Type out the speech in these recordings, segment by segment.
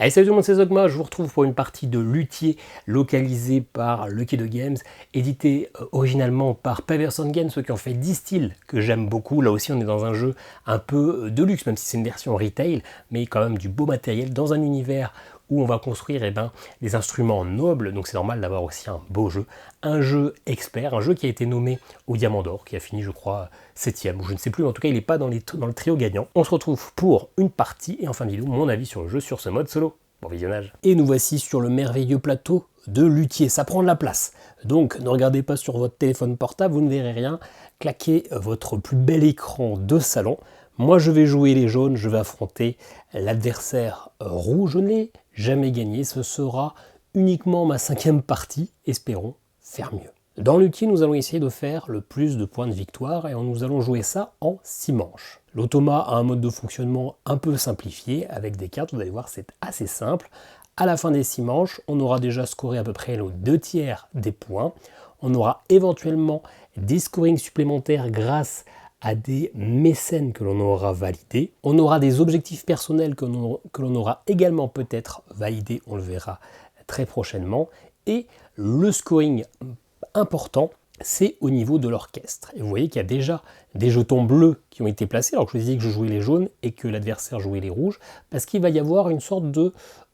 Allez, salut tout le monde, c'est Zogma, je vous retrouve pour une partie de Luthier localisée par Lucky Dog Games, édité originalement par Paverson Games, ceux qui ont fait Distill, que j'aime beaucoup. Là aussi on est dans un jeu un peu de luxe, même si c'est une version retail, mais quand même du beau matériel dans un univers où on va construire des instruments nobles, donc c'est normal d'avoir aussi un beau jeu, un jeu expert, un jeu qui a été nommé au Diamant d'Or, qui a fini je crois 7ème, ou je ne sais plus, en tout cas il n'est pas dans le trio gagnant. On se retrouve pour une partie, et en fin de vidéo, mon avis sur le jeu sur ce mode solo. Bon visionnage. Et nous voici sur le merveilleux plateau de Luthier, ça prend de la place. Donc ne regardez pas sur votre téléphone portable, vous ne verrez rien, claquez votre plus bel écran de salon. Moi je vais jouer les jaunes, je vais affronter l'adversaire rouge, je ne l'ai jamais gagné, ce sera uniquement ma 5e partie, espérons faire mieux. Dans Luthier, nous allons essayer de faire le plus de points de victoire et nous allons jouer ça en 6 manches. L'automa a un mode de fonctionnement un peu simplifié avec des cartes, vous allez voir c'est assez simple. À la fin des 6 manches, on aura déjà scoré à peu près les 2/3 des points. On aura éventuellement des scorings supplémentaires grâce à des mécènes que l'on aura validés. On aura des objectifs personnels que l'on aura également peut-être validés, on le verra très prochainement. Et le scoring important, c'est au niveau de l'orchestre. Et vous voyez qu'il y a déjà des jetons bleus qui ont été placés, alors que je disais que je jouais les jaunes et que l'adversaire jouait les rouges, parce qu'il va y avoir une sorte de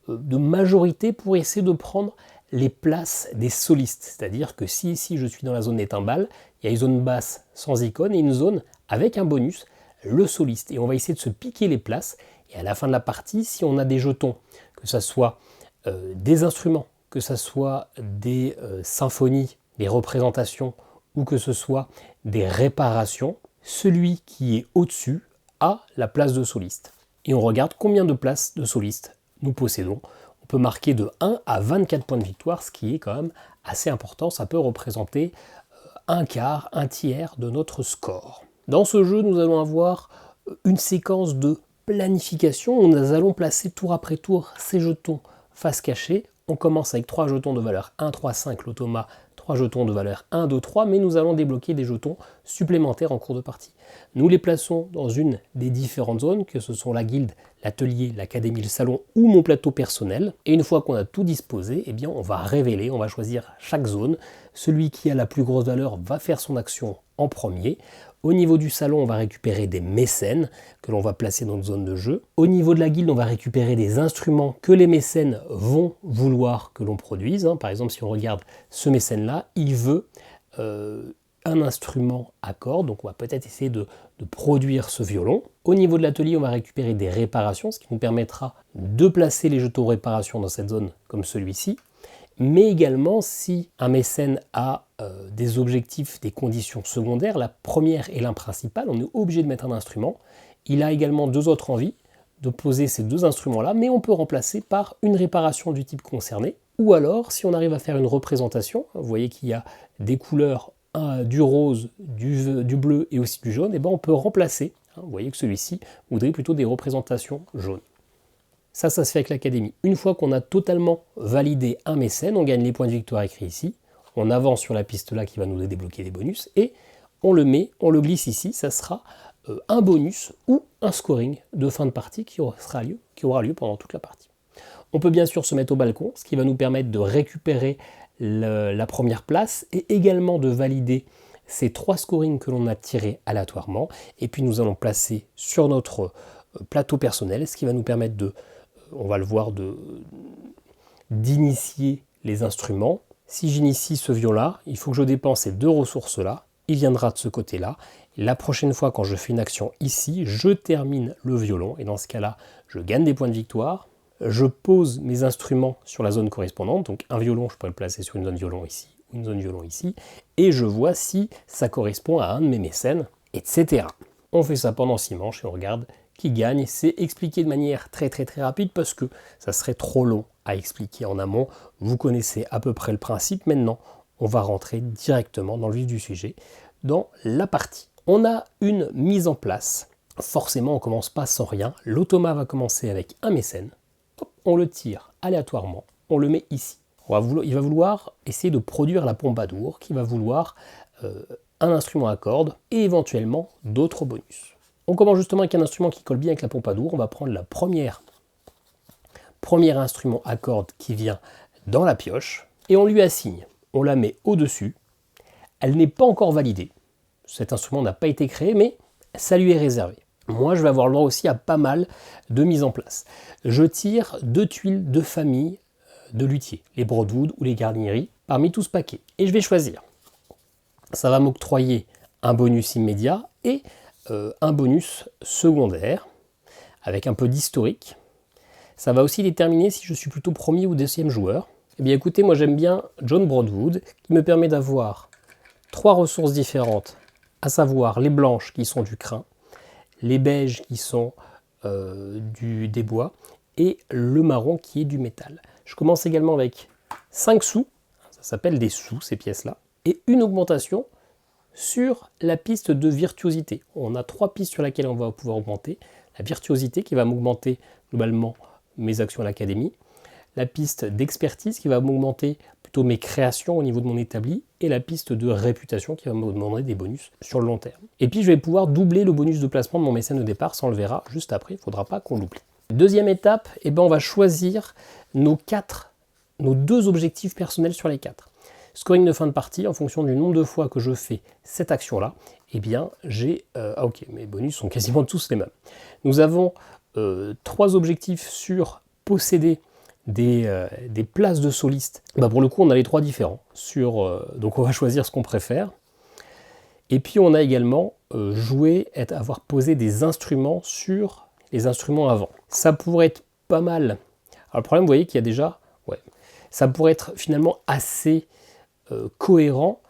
majorité pour essayer de prendre les places des solistes. C'est-à-dire que si ici je suis dans la zone des timbales, il y a une zone basse sans icône et une zone avec un bonus, le soliste. Et on va essayer de se piquer les places. Et à la fin de la partie, si on a des jetons, que ce soit des instruments, que ce soit des symphonies, des représentations ou que ce soit des réparations, celui qui est au-dessus a la place de soliste. Et on regarde combien de places de soliste nous possédons. On peut marquer de 1 à 24 points de victoire, ce qui est quand même assez important. Ça peut représenter un quart, un tiers de notre score. Dans ce jeu, nous allons avoir une séquence de planification où nous allons placer tour après tour ces jetons face cachée. On commence avec 3 jetons de valeur 1, 3, 5, l'automa, 3 jetons de valeur 1, 2, 3, mais nous allons débloquer des jetons supplémentaires en cours de partie. Nous les plaçons dans une des différentes zones, que ce sont la guilde, l'atelier, l'académie, le salon ou mon plateau personnel. Et une fois qu'on a tout disposé, eh bien on va révéler, on va choisir chaque zone. Celui qui a la plus grosse valeur va faire son action en premier. Au niveau du salon, on va récupérer des mécènes que l'on va placer dans notre zone de jeu. Au niveau de la guilde, on va récupérer des instruments que les mécènes vont vouloir que l'on produise. Par exemple, si on regarde ce mécène-là, il veut un instrument à cordes, donc on va peut-être essayer de produire ce violon. Au niveau de l'atelier, on va récupérer des réparations, ce qui nous permettra de placer les jetons réparation dans cette zone comme celui-ci. Mais également, si un mécène a des objectifs, des conditions secondaires, la première et la principale, on est obligé de mettre un instrument. Il a également 2 autres envies de poser ces 2 instruments-là, mais on peut remplacer par une réparation du type concerné. Ou alors, si on arrive à faire une représentation, vous voyez qu'il y a des couleurs, du rose, du bleu et aussi du jaune, et ben on peut remplacer. Vous voyez que celui-ci voudrait plutôt des représentations jaunes. Ça se fait avec l'académie. Une fois qu'on a totalement validé un mécène, on gagne les points de victoire écrits ici. On avance sur la piste là qui va nous débloquer des bonus et on le glisse ici. Ça sera un bonus ou un scoring de fin de partie qui aura lieu pendant toute la partie. On peut bien sûr se mettre au balcon, ce qui va nous permettre de récupérer la première place et également de valider ces 3 scorings que l'on a tirés aléatoirement. Et puis nous allons placer sur notre plateau personnel, ce qui va nous permettre on va le voir, d'initier les instruments. Si j'initie ce violon-là, il faut que je dépense ces 2 ressources-là. Il viendra de ce côté-là. La prochaine fois, quand je fais une action ici, je termine le violon. Et dans ce cas-là, je gagne des points de victoire. Je pose mes instruments sur la zone correspondante. Donc un violon, je pourrais le placer sur une zone violon ici, une zone violon ici. Et je vois si ça correspond à un de mes mécènes, etc. On fait ça pendant 6 manches et on regarde qui gagne. C'est expliqué de manière très rapide parce que ça serait trop long à expliquer en amont. Vous connaissez à peu près le principe. Maintenant, on va rentrer directement dans le vif du sujet, dans la partie. On a une mise en place. Forcément, on ne commence pas sans rien. L'automa va commencer avec un mécène. Hop, on le tire aléatoirement. On le met ici. Il va vouloir essayer de produire la Pompadour, qui va vouloir un instrument à cordes et éventuellement d'autres bonus. On commence justement avec un instrument qui colle bien avec la Pompadour. On va prendre la première premier instrument à cordes qui vient dans la pioche, et on lui assigne. On la met au-dessus. Elle n'est pas encore validée. Cet instrument n'a pas été créé, mais ça lui est réservé. Moi, je vais avoir le droit aussi à pas mal de mise en place. Je tire 2 tuiles de famille de luthier, les Broadwood ou les Guarneri, parmi tout ce paquet. Et je vais choisir. Ça va m'octroyer un bonus immédiat et un bonus secondaire, avec un peu d'historique. Ça va aussi déterminer si je suis plutôt premier ou deuxième joueur. Eh bien écoutez, moi j'aime bien John Broadwood, qui me permet d'avoir 3 ressources différentes, à savoir les blanches qui sont du crin, les beiges qui sont des bois, et le marron qui est du métal. Je commence également avec 5 sous, ça s'appelle des sous ces pièces-là, et une augmentation sur la piste de virtuosité. On a 3 pistes sur lesquelles on va pouvoir augmenter. La virtuosité qui va m'augmenter globalement mes actions à l'académie, la piste d'expertise qui va m'augmenter plutôt mes créations au niveau de mon établi, et la piste de réputation qui va me demander des bonus sur le long terme. Et puis je vais pouvoir doubler le bonus de placement de mon mécène au départ, ça on le verra juste après, il ne faudra pas qu'on l'oublie. Deuxième étape, on va choisir nos 2 objectifs personnels sur les 4. Scoring de fin de partie, en fonction du nombre de fois que je fais cette action-là, j'ai... ok, mes bonus sont quasiment tous les mêmes. Nous avons 3 objectifs sur posséder des places de soliste. Pour le coup, on a les 3 différents. Donc on va choisir ce qu'on préfère. Et puis on a également avoir posé des instruments sur les instruments avant. Ça pourrait être pas mal. Alors le problème, vous voyez qu'il y a déjà... ça pourrait être finalement assez cohérent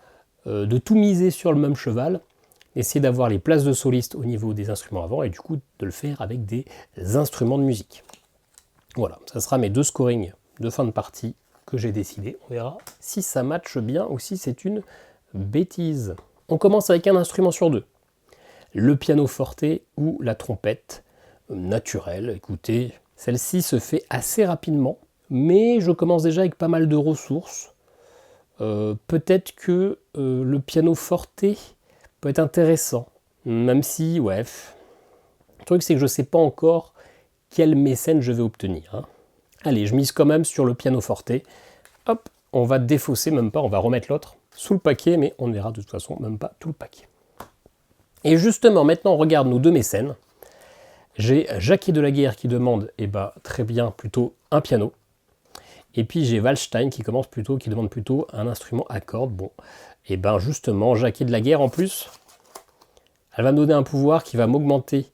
de tout miser sur le même cheval, essayer d'avoir les places de soliste au niveau des instruments avant et du coup de le faire avec des instruments de musique. Voilà, ça sera mes 2 scorings de fin de partie que j'ai décidé. On verra si ça matche bien ou si c'est une bêtise. On commence avec un instrument sur 2. Le piano forte ou la trompette naturelle. Écoutez, celle-ci se fait assez rapidement, mais je commence déjà avec pas mal de ressources. Peut-être que le piano forte peut être intéressant, même si, le truc c'est que je ne sais pas encore quel mécène je vais obtenir. Allez, je mise quand même sur le piano forte. Hop, on va défausser, même pas, on va remettre l'autre sous le paquet, mais on ne verra de toute façon même pas tout le paquet. Et justement, maintenant on regarde nos 2 mécènes. J'ai Jacquet de la Guerre qui demande, très bien, plutôt un piano. Et puis j'ai Waldstein qui demande plutôt un instrument à cordes. Bon, justement, Jacquet de la Guerre en plus, elle va me donner un pouvoir qui va m'augmenter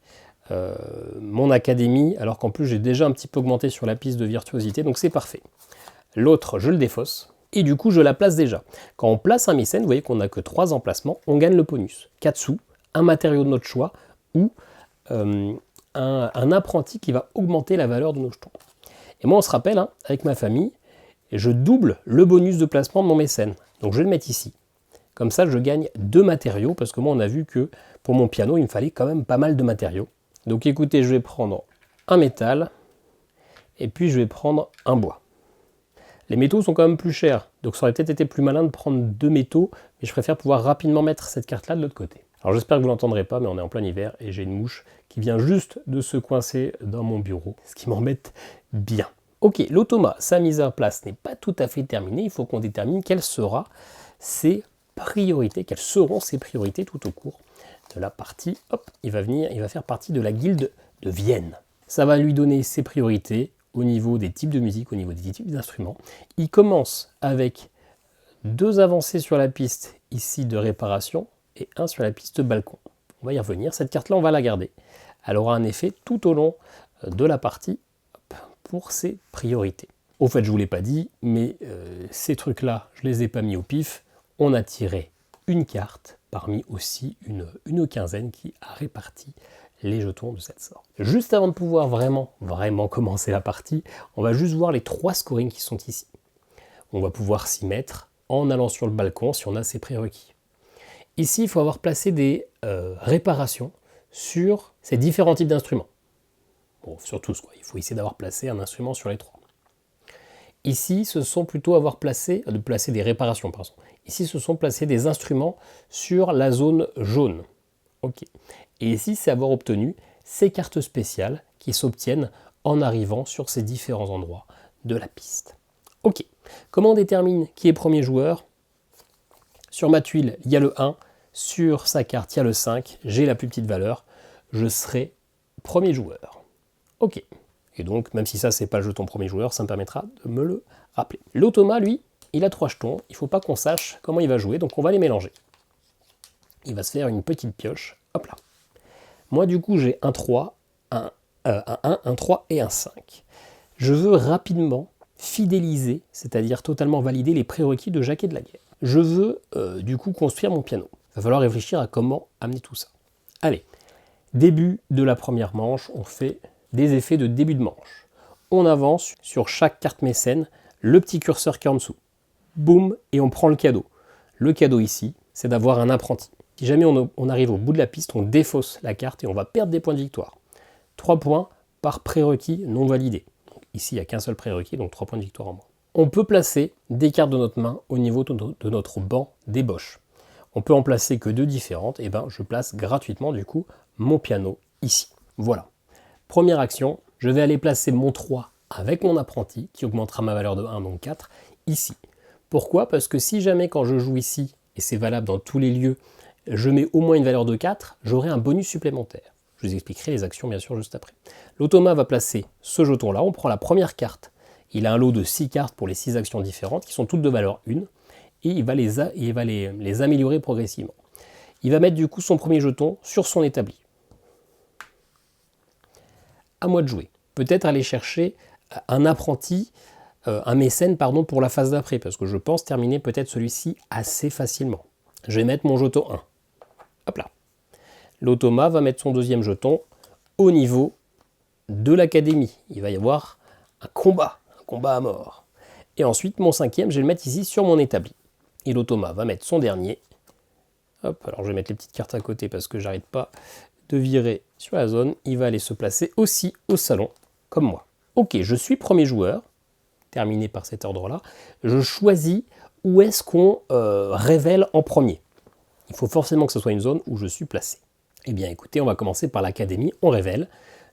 mon académie, alors qu'en plus j'ai déjà un petit peu augmenté sur la piste de virtuosité, donc c'est parfait. L'autre, je le défausse, et du coup je la place déjà. Quand on place un mécène, vous voyez qu'on n'a que 3 emplacements, on gagne le bonus. 4 sous, un matériau de notre choix, ou un apprenti qui va augmenter la valeur de nos jetons. Et moi on se rappelle, avec ma famille, je double le bonus de placement de mon mécène. Donc je vais le mettre ici. Comme ça je gagne 2 matériaux, parce que moi on a vu que pour mon piano il me fallait quand même pas mal de matériaux. Donc écoutez, je vais prendre un métal, et puis je vais prendre un bois. Les métaux sont quand même plus chers, donc ça aurait peut-être été plus malin de prendre 2 métaux, mais je préfère pouvoir rapidement mettre cette carte-là de l'autre côté. Alors j'espère que vous ne l'entendrez pas, mais on est en plein hiver, et j'ai une mouche qui vient juste de se coincer dans mon bureau, ce qui m'embête bien. Ok, l'automa, sa mise en place n'est pas tout à fait terminée, il faut qu'on détermine quelles seront ses priorités tout au cours de la partie. Hop, il va faire partie de la guilde de Vienne. Ça va lui donner ses priorités au niveau des types de musique, au niveau des types d'instruments. Il commence avec 2 avancées sur la piste ici de réparation et 1 sur la piste balcon. On va y revenir, cette carte-là on va la garder. Elle aura un effet tout au long de la partie pour ses priorités. Au fait, je ne vous l'ai pas dit, mais ces trucs-là, je ne les ai pas mis au pif. On a tiré une carte parmi aussi une quinzaine qui a réparti les jetons de cette sorte. Juste avant de pouvoir vraiment commencer la partie, on va juste voir les 3 scorings qui sont ici. On va pouvoir s'y mettre en allant sur le balcon si on a ses prérequis. Ici, il faut avoir placé des réparations sur ces différents types d'instruments. Bon, sur tous, quoi. Il faut essayer d'avoir placé un instrument sur les 3. Ici, ce sont plutôt placer des réparations, pardon. Ici, ce sont placer des instruments sur la zone jaune. Ok. Et ici, c'est avoir obtenu ces cartes spéciales qui s'obtiennent en arrivant sur ces différents endroits de la piste. Ok, comment on détermine qui est premier joueur? Sur ma tuile, il y a le 1, sur sa carte, il y a le 5, j'ai la plus petite valeur, je serai premier joueur. Ok, et donc même si ça c'est pas le jeton premier joueur, ça me permettra de me le rappeler. L'automa, lui, il a 3 jetons, il ne faut pas qu'on sache comment il va jouer, donc on va les mélanger. Il va se faire une petite pioche, hop là. Moi du coup j'ai un 3, un 1, un 3 et un 5. Je veux rapidement fidéliser, c'est-à-dire totalement valider les prérequis de Jacquet de la Guerre. Je veux du coup construire mon piano. Il va falloir réfléchir à comment amener tout ça. Allez, début de la première manche, on fait des effets de début de manche. On avance sur chaque carte mécène, le petit curseur qui est en dessous. Boum, et on prend le cadeau. Le cadeau ici, c'est d'avoir un apprenti. Si jamais on arrive au bout de la piste, on défausse la carte et on va perdre des points de victoire. 3 points par prérequis non validé. Donc ici, il n'y a qu'un seul prérequis, donc 3 points de victoire en moins. On peut placer des cartes de notre main au niveau de notre banc d'ébauche. On peut en placer que 2 différentes, et ben je place gratuitement du coup mon piano ici. Voilà. Première action, je vais aller placer mon 3 avec mon apprenti, qui augmentera ma valeur de 1, donc 4, ici. Pourquoi? Parce que si jamais quand je joue ici, et c'est valable dans tous les lieux, je mets au moins une valeur de 4, j'aurai un bonus supplémentaire. Je vous expliquerai les actions bien sûr juste après. L'automa va placer ce jeton-là, on prend la première carte. Il a un lot de 6 cartes pour les 6 actions différentes, qui sont toutes de valeur 1, et il va les améliorer progressivement. Il va mettre du coup son premier jeton sur son établi. À moi de jouer. Peut-être aller chercher un apprenti, un mécène pardon, pour la phase d'après, parce que je pense terminer peut-être celui-ci assez facilement. Je vais mettre mon jeton 1. Hop là. L'automa va mettre son deuxième jeton au niveau de l'académie. Il va y avoir un combat à mort. Et ensuite, mon cinquième, je vais le mettre ici sur mon établi. Et l'automa va mettre son dernier. Hop, alors je vais mettre les petites cartes à côté parce que j'arrête pas de virer sur la zone. Il va aller se placer aussi au salon, comme moi. Ok, je suis premier joueur, terminé par cet ordre-là. Je choisis où est-ce qu'on révèle en premier. Il faut forcément que ce soit une zone où je suis placé. Eh bien écoutez, on va commencer par l'académie, on révèle.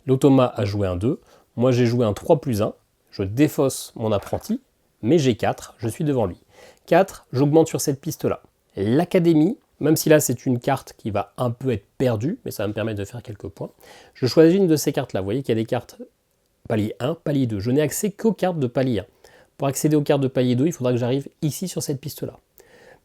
L'automa a joué un 2, moi j'ai joué un 3 plus 1. Je défausse mon apprenti, mais j'ai 4, je suis devant lui. 4, j'augmente sur cette piste-là. L'académie, même si là c'est une carte qui va un peu être perdue, mais ça va me permettre de faire quelques points, je choisis une de ces cartes-là. Vous voyez qu'il y a des cartes palier 1, palier 2. Je n'ai accès qu'aux cartes de palier 1. Pour accéder aux cartes de palier 2, il faudra que j'arrive ici sur cette piste-là.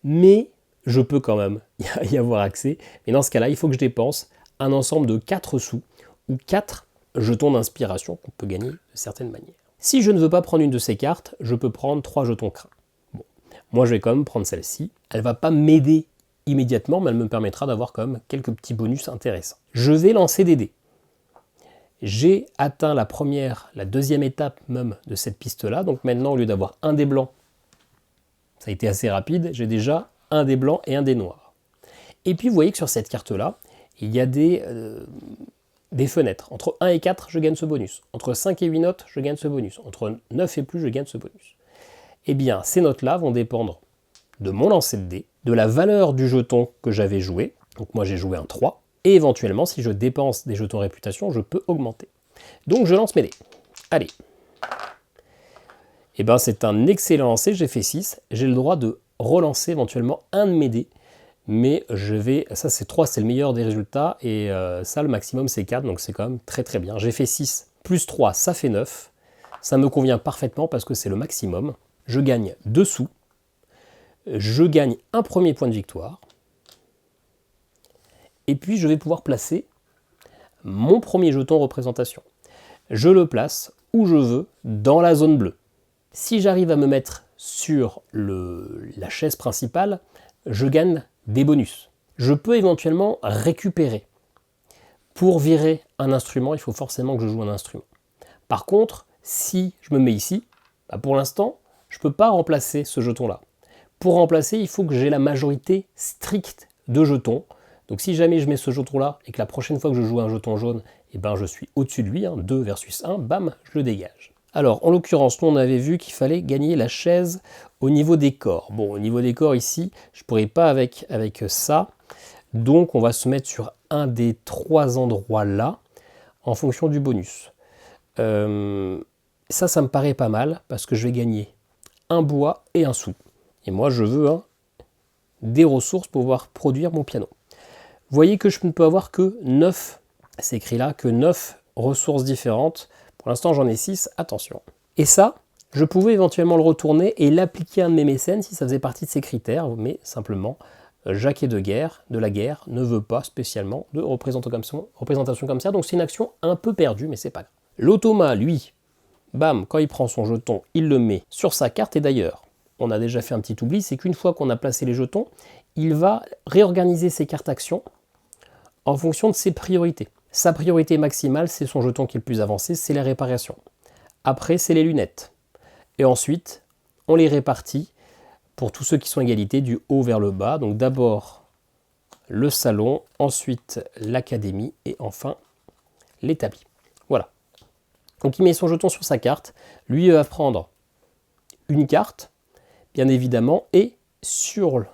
Mais je peux quand même y avoir accès. Mais dans ce cas-là, il faut que je dépense un ensemble de 4 sous ou 4 jetons d'inspiration qu'on peut gagner de certaines manières. Si je ne veux pas prendre une de ces cartes, je peux prendre 3 jetons crin. Bon. Moi, je vais quand même prendre celle-ci. Elle ne va pas m'aider immédiatement, mais elle me permettra d'avoir quand même quelques petits bonus intéressants. Je vais lancer des dés. J'ai atteint la deuxième étape même de cette piste-là. Donc maintenant, au lieu d'avoir un dé blanc, ça a été assez rapide, j'ai déjà un dé blanc et un dé noir. Et puis, vous voyez que sur cette carte-là, il y a des fenêtres. Entre 1 et 4, je gagne ce bonus. Entre 5 et 8 notes, je gagne ce bonus. Entre 9 et plus, je gagne ce bonus. Eh bien, ces notes-là vont dépendre de mon lancer de dés, de la valeur du jeton que j'avais joué. Donc moi, j'ai joué un 3. Et éventuellement, si je dépense des jetons réputation, je peux augmenter. Donc, je lance mes dés. Allez. Eh bien, c'est un excellent lancer. J'ai fait 6. J'ai le droit de relancer éventuellement un de mes dés. Mais je vais, ça c'est 3, c'est le meilleur des résultats, et ça le maximum c'est 4, donc c'est quand même très très bien. J'ai fait 6, plus 3, ça fait 9, ça me convient parfaitement parce que c'est le maximum. Je gagne 2 sous, je gagne un premier point de victoire, et puis je vais pouvoir placer mon premier jeton représentation. Je le place où je veux, dans la zone bleue. Si j'arrive à me mettre sur la chaise principale, je gagne des bonus. Je peux éventuellement récupérer. Pour virer un instrument, il faut forcément que je joue un instrument. Par contre, si je me mets ici, bah pour l'instant, je ne peux pas remplacer ce jeton-là. Pour remplacer, il faut que j'ai la majorité stricte de jetons. Donc si jamais je mets ce jeton-là et que la prochaine fois que je joue un jeton jaune, eh ben je suis au-dessus de lui, 2 versus 1, bam, je le dégage. Alors, en l'occurrence, nous, on avait vu qu'il fallait gagner la chaise au niveau des corps. Bon, au niveau des corps, ici, je ne pourrais pas avec ça. Donc, on va se mettre sur un des 3 endroits là, en fonction du bonus. Ça me paraît pas mal, parce que je vais gagner un bois et un sou. Et moi, je veux des ressources pour pouvoir produire mon piano. Vous voyez que je ne peux avoir que 9, c'est écrit là, que 9 ressources différentes. Pour l'instant, j'en ai 6, attention. Et ça, je pouvais éventuellement le retourner et l'appliquer à un de mes mécènes si ça faisait partie de ces critères, mais simplement, Jacquet de la Guerre ne veut pas spécialement de représentation comme ça, donc c'est une action un peu perdue, mais c'est pas grave. L'automa, lui, bam, quand il prend son jeton, il le met sur sa carte, et d'ailleurs, on a déjà fait un petit oubli, c'est qu'une fois qu'on a placé les jetons, il va réorganiser ses cartes actions en fonction de ses priorités. Sa priorité maximale, c'est son jeton qui est le plus avancé, c'est la réparation. Après, c'est les lunettes. Et ensuite, on les répartit pour tous ceux qui sont égalité, du haut vers le bas. Donc d'abord le salon, ensuite l'académie et enfin l'établi. Voilà. Donc il met son jeton sur sa carte. Lui va prendre une carte, bien évidemment, et sur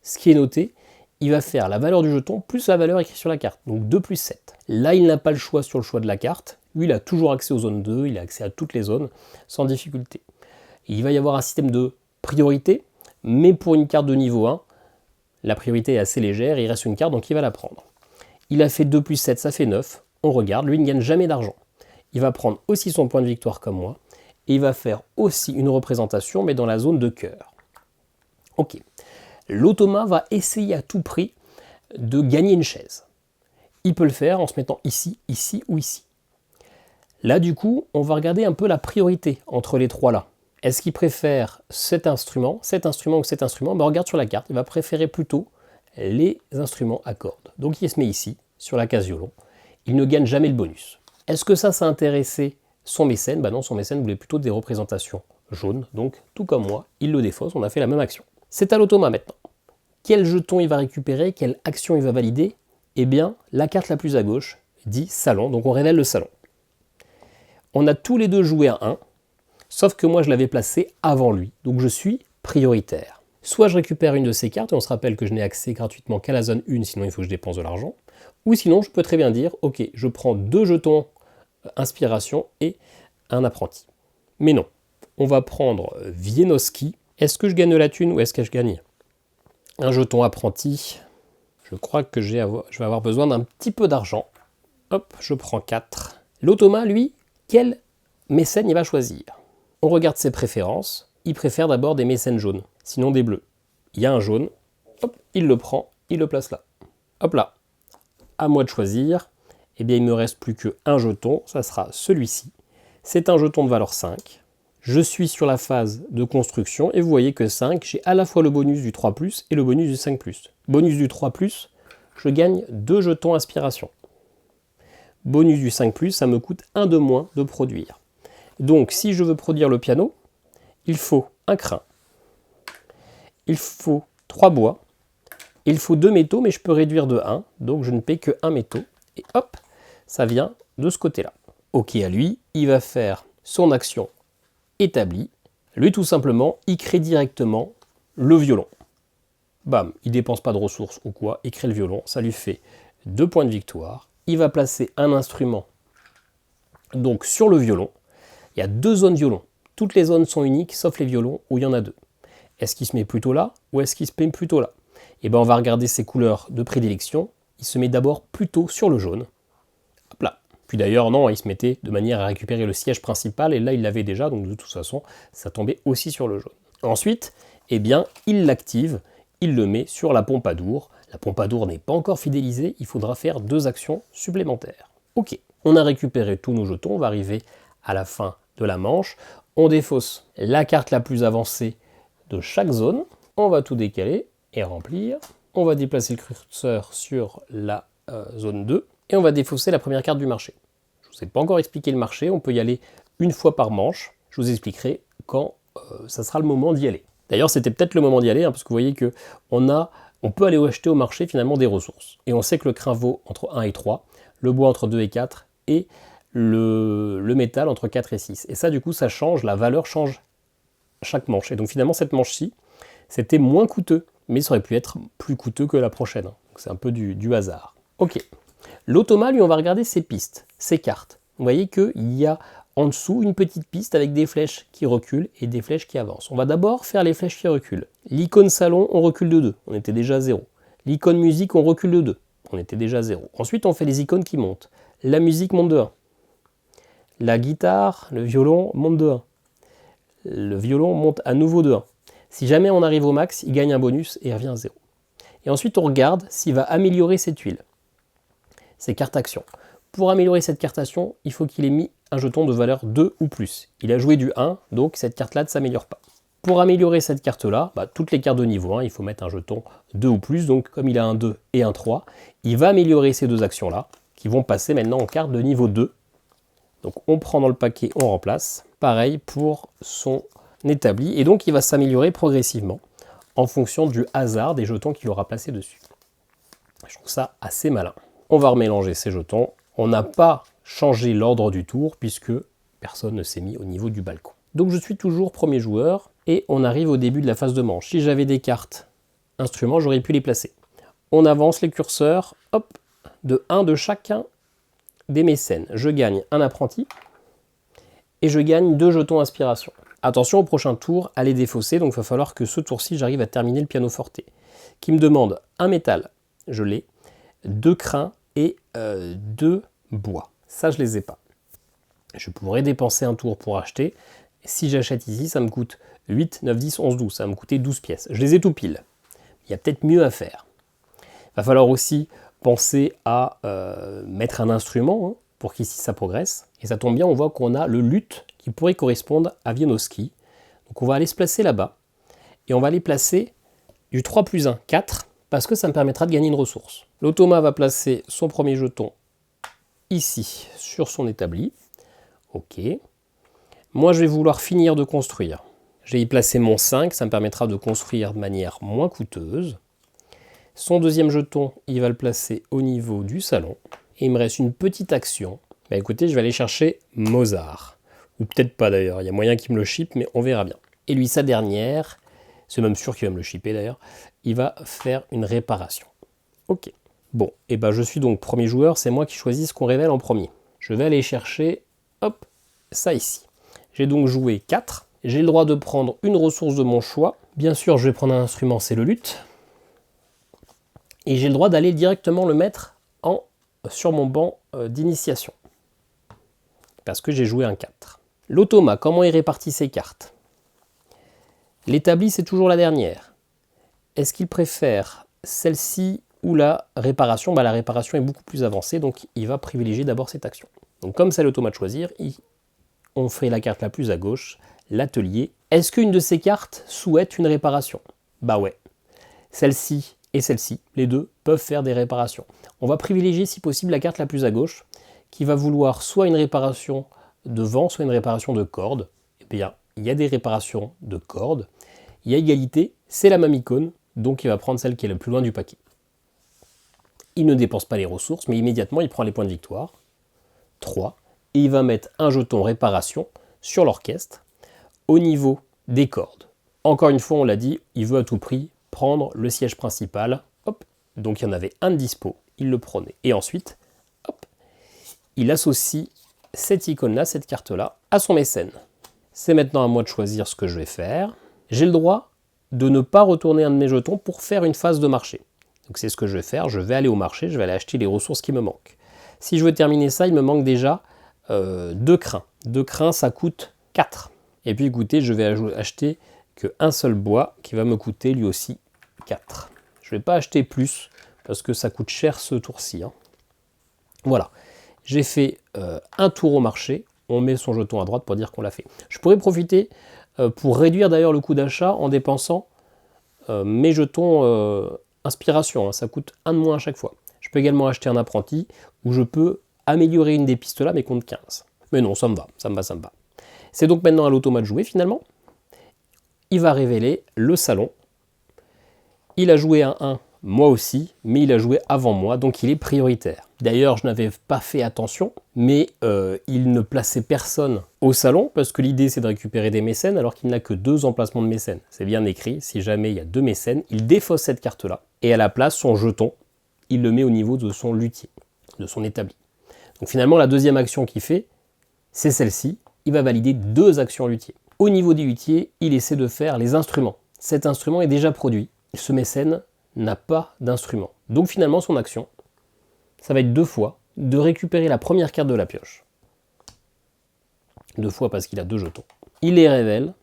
ce qui est noté, il va faire la valeur du jeton plus la valeur écrite sur la carte. Donc 2 plus 7. Là, il n'a pas le choix sur le choix de la carte. Lui, il a toujours accès aux zones 2, il a accès à toutes les zones sans difficulté. Et il va y avoir un système de priorité, mais pour une carte de niveau 1, la priorité est assez légère, il reste une carte, donc il va la prendre. Il a fait 2 plus 7, ça fait 9. On regarde, lui, il ne gagne jamais d'argent. Il va prendre aussi son point de victoire comme moi, et il va faire aussi une représentation, mais dans la zone de cœur. Ok. L'automa va essayer à tout prix de gagner une chaise. Il peut le faire en se mettant ici, ici ou ici. Là, du coup, on va regarder un peu la priorité entre les trois là. Est-ce qu'il préfère cet instrument ou cet instrument? Ben, regarde sur la carte, il va préférer plutôt les instruments à cordes. Donc il se met ici, sur la case violon. Il ne gagne jamais le bonus. Est-ce que ça a intéressé son mécène? Ben non, son mécène voulait plutôt des représentations jaunes. Donc, tout comme moi, il le défausse, on a fait la même action. C'est à l'automa maintenant. Quel jeton il va récupérer? Quelle action il va valider? Eh bien, la carte la plus à gauche dit salon, donc on révèle le salon. On a tous les deux joué à 1. Sauf que moi, je l'avais placé avant lui, donc je suis prioritaire. Soit je récupère une de ces cartes, et on se rappelle que je n'ai accès gratuitement qu'à la zone 1, sinon il faut que je dépense de l'argent. Ou sinon, je peux très bien dire, ok, je prends 2 jetons inspiration et un apprenti. Mais non, on va prendre Wieniawski. Est-ce que je gagne de la thune ou est-ce que je gagne un jeton apprenti? Je crois que je vais avoir besoin d'un petit peu d'argent. Hop, je prends 4. L'automa, lui, quel mécène il va choisir? On regarde ses préférences, il préfère d'abord des mécènes jaunes, sinon des bleus. Il y a un jaune, hop, il le prend, il le place là. Hop là, à moi de choisir, eh bien il ne me reste plus qu'un jeton, ça sera celui-ci. C'est un jeton de valeur 5. Je suis sur la phase de construction et vous voyez que 5, j'ai à la fois le bonus du 3+, et le bonus du 5+. Bonus du 3+, je gagne 2 jetons inspiration. Bonus du 5+, ça me coûte 1 de moins de produire. Donc, si je veux produire le piano, il faut un crin, il faut 3 bois, il faut 2 métaux, mais je peux réduire de 1, donc je ne paie que 1 métaux, et hop, ça vient de ce côté-là. Ok à lui, il va faire son action établie. Lui, tout simplement, il crée directement le violon. Bam, il ne dépense pas de ressources ou quoi, il crée le violon, ça lui fait 2 points de victoire. Il va placer un instrument donc sur le violon. Il y a 2 zones violon. Toutes les zones sont uniques, sauf les violons où il y en a 2. Est-ce qu'il se met plutôt là ou est-ce qu'il se met plutôt là? Eh bien, on va regarder ses couleurs de prédilection. Il se met d'abord plutôt sur le jaune. Hop là. Puis d'ailleurs, non, il se mettait de manière à récupérer le siège principal, et là, il l'avait déjà, donc de toute façon, ça tombait aussi sur le jaune. Ensuite, eh bien, il l'active, il le met sur la Pompadour. La Pompadour n'est pas encore fidélisée, il faudra faire 2 actions supplémentaires. Ok, on a récupéré tous nos jetons, on va arriver à la fin de la manche, on défausse la carte la plus avancée de chaque zone, on va tout décaler et remplir, on va déplacer le curseur sur la zone 2, et on va défausser la première carte du marché. Je ne vous ai pas encore expliqué le marché, on peut y aller une fois par manche, je vous expliquerai quand ça sera le moment d'y aller. D'ailleurs, c'était peut-être le moment d'y aller, parce que vous voyez que on peut aller acheter au marché finalement des ressources. Et on sait que le crin vaut entre 1 et 3, le bois entre 2 et 4, et le métal entre 4 et 6. Et ça, du coup, ça change, la valeur change chaque manche. Et donc finalement, cette manche-ci, c'était moins coûteux, mais ça aurait pu être plus coûteux que la prochaine. Donc c'est un peu du hasard. Ok. L'automa, lui, on va regarder ses pistes, ses cartes. Vous voyez qu'il y a en dessous une petite piste avec des flèches qui reculent et des flèches qui avancent. On va d'abord faire les flèches qui reculent. L'icône salon, on recule de 2, on était déjà à 0. L'icône musique, on recule de 2, on était déjà à 0. Ensuite, on fait les icônes qui montent. La musique monte de 1. La guitare, le violon monte de 1. Le violon monte à nouveau de 1. Si jamais on arrive au max, il gagne un bonus et revient à 0. Et ensuite, on regarde s'il va améliorer cette tuile. C'est carte action. Pour améliorer cette carte action, il faut qu'il ait mis un jeton de valeur 2 ou plus. Il a joué du 1, donc cette carte-là ne s'améliore pas. Pour améliorer cette carte-là, toutes les cartes de niveau 1, il faut mettre un jeton 2 ou plus. Donc comme il a un 2 et un 3, il va améliorer ces deux actions-là, qui vont passer maintenant en carte de niveau 2. Donc on prend dans le paquet, on remplace. Pareil pour son établi. Et donc il va s'améliorer progressivement en fonction du hasard des jetons qu'il aura placés dessus. Je trouve ça assez malin. On va remélanger ces jetons. On n'a pas changé l'ordre du tour puisque personne ne s'est mis au niveau du balcon. Donc je suis toujours premier joueur et on arrive au début de la phase de manche. Si j'avais des cartes instruments, j'aurais pu les placer. On avance les curseurs, hop, de 1 de chacun des mécènes. Je gagne un apprenti et je gagne 2 jetons inspiration. Attention au prochain tour à les défausser, donc il va falloir que ce tour-ci j'arrive à terminer le pianoforte. Qui me demande un métal, je l'ai, 2 crins et 2 bois. Ça je les ai pas. Je pourrais dépenser un tour pour acheter. Si j'achète ici, ça me coûte 8, 9, 10, 11, 12. Ça va me coûter 12 pièces. Je les ai tout pile. Il y a peut-être mieux à faire. Il va falloir aussi penser à mettre un instrument pour qu'ici ça progresse. Et ça tombe bien, on voit qu'on a le luth qui pourrait correspondre à Wieniawski. Donc on va aller se placer là-bas. Et on va aller placer du 3 plus 1, 4, parce que ça me permettra de gagner une ressource. L'automa va placer son premier jeton ici, sur son établi. Ok. Moi, je vais vouloir finir de construire. Je vais y placer mon 5, ça me permettra de construire de manière moins coûteuse. Son deuxième jeton, il va le placer au niveau du salon. Et il me reste une petite action. Écoutez, je vais aller chercher Mozart. Ou peut-être pas d'ailleurs, il y a moyen qu'il me le chippe, mais on verra bien. Et lui, sa dernière, c'est même sûr qu'il va me le chipper d'ailleurs, il va faire une réparation. Ok. Bon, et je suis donc premier joueur, c'est moi qui choisis ce qu'on révèle en premier. Je vais aller chercher, hop, ça ici. J'ai donc joué 4. J'ai le droit de prendre une ressource de mon choix. Bien sûr, je vais prendre un instrument, c'est le luth. Et j'ai le droit d'aller directement le mettre sur mon banc d'initiation. Parce que j'ai joué un 4. L'automa, comment il répartit ses cartes? L'établi, c'est toujours la dernière. Est-ce qu'il préfère celle-ci ou la réparation? La réparation est beaucoup plus avancée, donc il va privilégier d'abord cette action. Donc comme c'est l'automa de choisir, on fait la carte la plus à gauche, l'atelier. Est-ce qu'une de ces cartes souhaite une réparation? Ouais. Celle-ci et celle-ci, les deux peuvent faire des réparations. On va privilégier si possible la carte la plus à gauche, qui va vouloir soit une réparation de vent, soit une réparation de corde. Eh bien, il y a des réparations de corde. Il y a égalité, c'est la même icône, donc il va prendre celle qui est le plus loin du paquet. Il ne dépense pas les ressources, mais immédiatement il prend les points de victoire. 3. Et il va mettre un jeton réparation sur l'orchestre au niveau des cordes. Encore une fois, on l'a dit, il veut à tout prix prendre le siège principal. Hop. Donc il y en avait un de dispo, il le prenait. Et ensuite, hop, il associe cette icône-là, cette carte-là, à son mécène. C'est maintenant à moi de choisir ce que je vais faire. J'ai le droit de ne pas retourner un de mes jetons pour faire une phase de marché. Donc c'est ce que je vais faire, je vais aller au marché, je vais aller acheter les ressources qui me manquent. Si je veux terminer ça, il me manque déjà 2 crins. 2 crins, ça coûte 4. Et puis écoutez, je vais acheter qu'un seul bois qui va me coûter lui aussi 4. Je ne vais pas acheter plus parce que ça coûte cher ce tour-ci. Voilà, j'ai fait un tour au marché, on met son jeton à droite pour dire qu'on l'a fait. Je pourrais profiter pour réduire d'ailleurs le coût d'achat en dépensant mes jetons inspiration, ça coûte 1 de moins à chaque fois. Je peux également acheter un apprenti où je peux améliorer une des pistes là, mais compte 15. Mais non, ça me va. C'est donc maintenant à l'automa de jouer finalement. Il va révéler le salon. Il a joué un 1, moi aussi, mais il a joué avant moi, donc il est prioritaire. D'ailleurs, je n'avais pas fait attention, mais il ne plaçait personne au salon, parce que l'idée c'est de récupérer des mécènes, alors qu'il n'a que 2 emplacements de mécènes. C'est bien écrit, si jamais il y a 2 mécènes, il défausse cette carte-là, et à la place, son jeton, il le met au niveau de son luthier, de son établi. Donc finalement, la deuxième action qu'il fait, c'est celle-ci, il va valider 2 actions luthier. Au niveau des luthiers, il essaie de faire les instruments. Cet instrument est déjà produit. Ce mécène n'a pas d'instrument. Donc finalement, son action, ça va être 2 fois de récupérer la première carte de la pioche. 2 fois parce qu'il a 2 jetons. Il les révèle.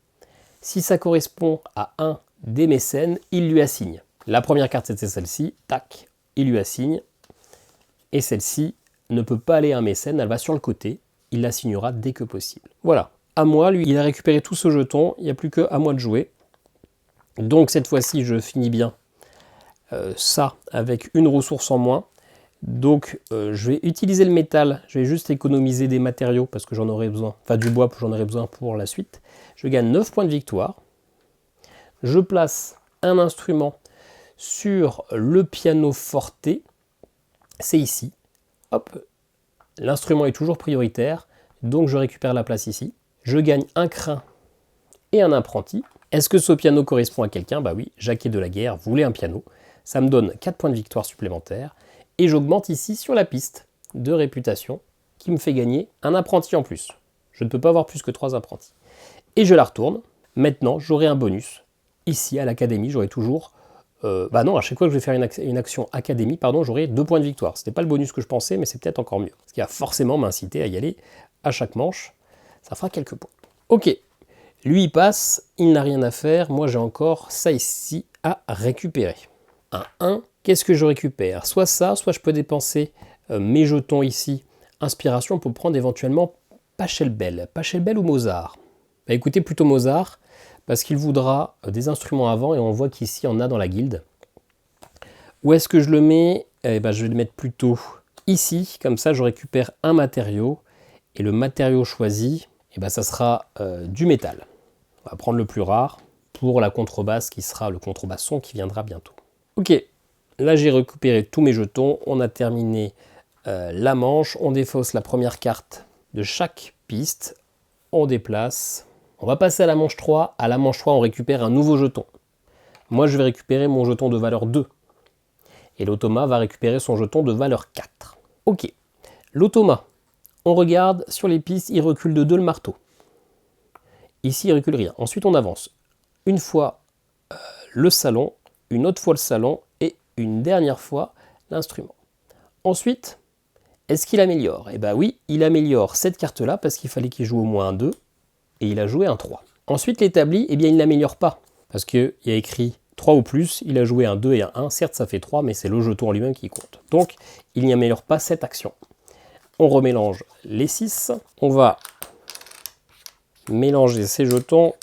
Si ça correspond à un des mécènes, il lui assigne. La première carte, c'était celle-ci. Tac, il lui assigne. Et celle-ci ne peut pas aller à un mécène, elle va sur le côté. Il l'assignera dès que possible. Voilà. À moi, lui, il a récupéré tout ce jeton. Il n'y a plus qu'à moi de jouer. Donc cette fois-ci, je finis bien ça avec une ressource en moins. Donc je vais utiliser le métal, je vais juste économiser des matériaux parce que j'en aurai besoin, enfin du bois, j'en aurai besoin pour la suite. Je gagne 9 points de victoire. Je place un instrument sur le piano forte, c'est ici. Hop, l'instrument est toujours prioritaire, donc je récupère la place ici. Je gagne un crin et un apprenti. Est-ce que ce piano correspond à quelqu'un? Bah oui, Jacquet de la Guerre voulait un piano. Ça me donne 4 points de victoire supplémentaires. Et j'augmente ici sur la piste de réputation qui me fait gagner un apprenti en plus. Je ne peux pas avoir plus que 3 apprentis. Et je la retourne. Maintenant, j'aurai un bonus. Ici, à l'académie, j'aurai toujours... bah non, à chaque fois que je vais faire une action académie, pardon, j'aurai 2 points de victoire. Ce n'était pas le bonus que je pensais, mais c'est peut-être encore mieux. Ce qui va forcément m'inciter à y aller à chaque manche. Ça fera quelques points. Ok, lui il passe, il n'a rien à faire. Moi j'ai encore ça ici à récupérer. Un 1. Qu'est-ce que je récupère? Soit ça, soit je peux dépenser mes jetons ici, inspiration, pour prendre éventuellement Pachelbel. Pachelbel ou Mozart? Bah écoutez, plutôt Mozart, parce qu'il voudra des instruments avant, et on voit qu'ici, on a dans la guilde. Où est-ce que je le mets? Eh ben, je vais le mettre plutôt ici, comme ça je récupère un matériau, et le matériau choisi, eh ben, ça sera du métal. On va prendre le plus rare, pour la contrebasse, qui sera le contrebasson qui viendra bientôt. Ok. Là, j'ai récupéré tous mes jetons. On a terminé la manche. On défausse la première carte de chaque piste. On déplace. On va passer à la manche 3. À la manche 3, on récupère un nouveau jeton. Moi, je vais récupérer mon jeton de valeur 2. Et l'automa va récupérer son jeton de valeur 4. Ok. L'automa, on regarde sur les pistes, il recule de 2 le marteau. Ici, il recule rien. Ensuite, on avance. Une fois le salon, une autre fois le salon, et une dernière fois l'instrument. Ensuite, est-ce qu'il améliore? Eh bien oui, il améliore cette carte-là parce qu'il fallait qu'il joue au moins un 2 et il a joué un 3. Ensuite, l'établi, eh bien il ne l'améliore pas parce qu'il y a écrit 3 ou plus, il a joué un 2 et un 1. Certes, ça fait 3, mais c'est le jeton en lui-même qui compte. Donc, il n'y améliore pas cette action. On remélange les 6. On va mélanger ces jetons.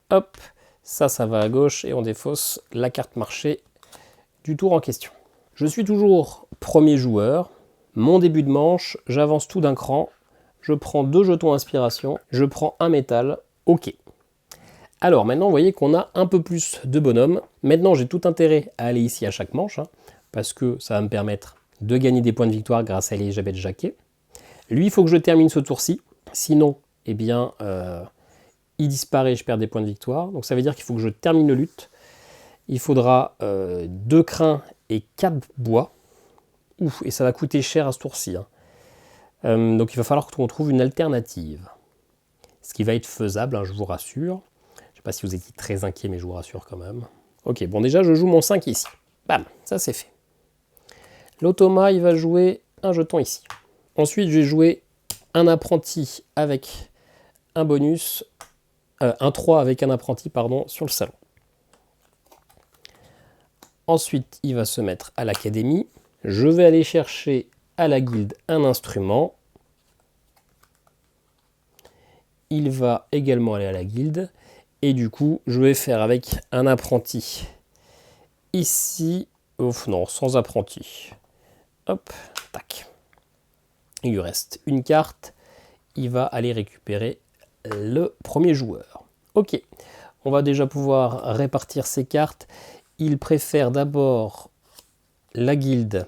Hop, ça va à gauche et on défausse la carte marché du tour en question. Je suis toujours premier joueur. Mon début de manche, j'avance tout d'un cran. Je prends 2 jetons inspiration. Je prends un métal. Ok. Alors maintenant, vous voyez qu'on a un peu plus de bonhommes. Maintenant, j'ai tout intérêt à aller ici à chaque manche, parce que ça va me permettre de gagner des points de victoire grâce à Elisabeth Jacquet. Lui, il faut que je termine ce tour-ci. Sinon, eh bien, il disparaît, je perds des points de victoire. Donc ça veut dire qu'il faut que je termine le lutte. Il faudra 2 crins et 4 bois. Ouf, et ça va coûter cher à ce tour-ci. Donc il va falloir qu'on trouve une alternative. Ce qui va être faisable, je vous rassure. Je ne sais pas si vous étiez très inquiet, mais je vous rassure quand même. Ok, bon déjà je joue mon 5 ici. Bam, ça c'est fait. L'automa, il va jouer un jeton ici. Ensuite, je vais jouer un apprenti avec un bonus, un 3 avec un apprenti, pardon, sur le salon. Ensuite, il va se mettre à l'académie. Je vais aller chercher à la guilde un instrument. Il va également aller à la guilde. Et du coup, je vais faire avec un apprenti ici. Ouf, non, sans apprenti. Hop, tac. Il lui reste une carte. Il va aller récupérer le premier joueur. Ok, on va déjà pouvoir répartir ses cartes. Il préfère d'abord la guilde,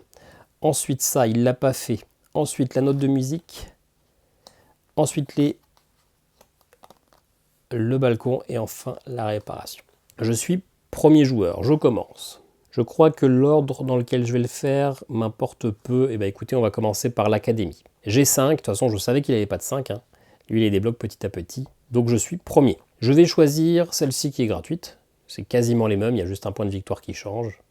ensuite ça, il ne l'a pas fait, ensuite la note de musique, ensuite le balcon et enfin la réparation. Je suis premier joueur, je commence. Je crois que l'ordre dans lequel je vais le faire m'importe peu. Eh bien écoutez, on va commencer par l'académie. J'ai 5, de toute façon je savais qu'il n'avait pas de 5. Lui, il les débloque petit à petit. Donc je suis premier. Je vais choisir celle-ci qui est gratuite. C'est quasiment les mêmes, il y a juste un point de victoire qui change.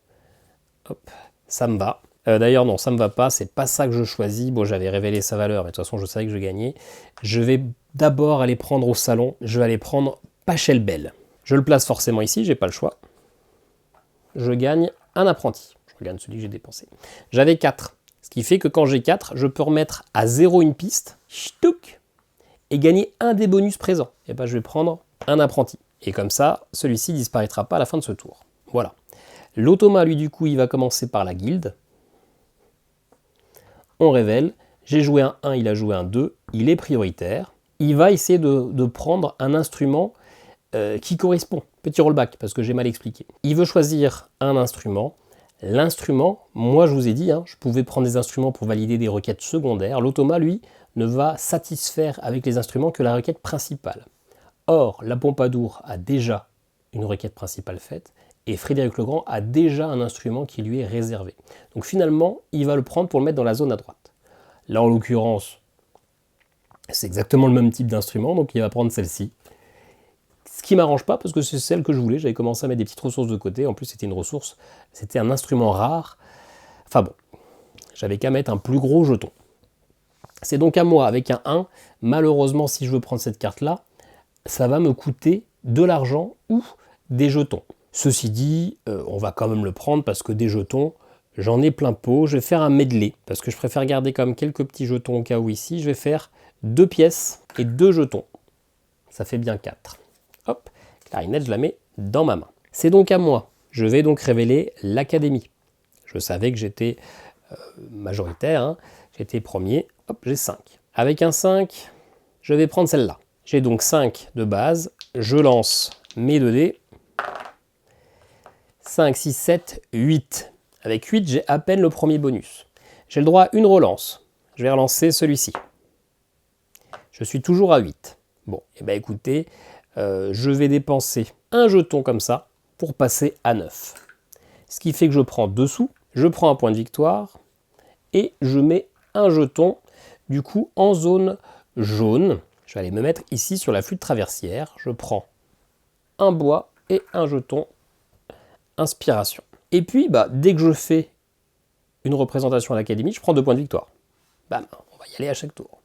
Hop, ça me va. D'ailleurs, non, ça me va pas, c'est pas ça que je choisis. Bon, j'avais révélé sa valeur, mais de toute façon, je savais que je gagnais. Je vais d'abord aller prendre au salon, je vais aller prendre Pachelbel. Je le place forcément ici, j'ai pas le choix. Je gagne un apprenti. Je regarde celui que j'ai dépensé. J'avais 4. Ce qui fait que quand j'ai 4, je peux remettre à 0 une piste, ch'touk, et gagner un des bonus présents. Et ben, je vais prendre un apprenti. Et comme ça, celui-ci disparaîtra pas à la fin de ce tour. Voilà. L'automa, lui, du coup, il va commencer par la guilde. On révèle. J'ai joué un 1, il a joué un 2. Il est prioritaire. Il va essayer de prendre un instrument qui correspond. Petit rollback, parce que j'ai mal expliqué. Il veut choisir un instrument. L'instrument, moi je vous ai dit, je pouvais prendre des instruments pour valider des requêtes secondaires. L'automa, lui, ne va satisfaire avec les instruments que la requête principale. Or, la Pompadour a déjà une requête principale faite, et Frédéric Legrand a déjà un instrument qui lui est réservé. Donc finalement, il va le prendre pour le mettre dans la zone à droite. Là, en l'occurrence, c'est exactement le même type d'instrument, donc il va prendre celle-ci. Ce qui ne m'arrange pas, parce que c'est celle que je voulais. J'avais commencé à mettre des petites ressources de côté. En plus, c'était une ressource, c'était un instrument rare. Enfin bon, j'avais qu'à mettre un plus gros jeton. C'est donc à moi, avec un 1. Malheureusement, si je veux prendre cette carte-là, ça va me coûter de l'argent ou des jetons. Ceci dit, on va quand même le prendre parce que des jetons, j'en ai plein pot. Je vais faire un medley parce que je préfère garder quand même quelques petits jetons au cas où ici. Je vais faire 2 pièces et 2 jetons. Ça fait bien 4. Hop, clarinette, je la mets dans ma main. C'est donc à moi. Je vais donc révéler l'académie. Je savais que j'étais majoritaire, j'étais premier. Hop, j'ai 5. Avec un 5, je vais prendre celle-là. J'ai donc 5 de base. Je lance mes 2 dés. 5, 6, 7, 8. Avec 8, j'ai à peine le premier bonus. J'ai le droit à une relance. Je vais relancer celui-ci. Je suis toujours à 8. Bon, et bien écoutez, je vais dépenser un jeton comme ça pour passer à 9. Ce qui fait que je prends 2 sous, je prends un point de victoire et je mets un jeton du coup en zone jaune. Je vais aller me mettre ici sur la flûte traversière. Je prends un bois et un jeton inspiration. Et puis, dès que je fais une représentation à l'académie, je prends 2 points de victoire. Bam, on va y aller à chaque tour.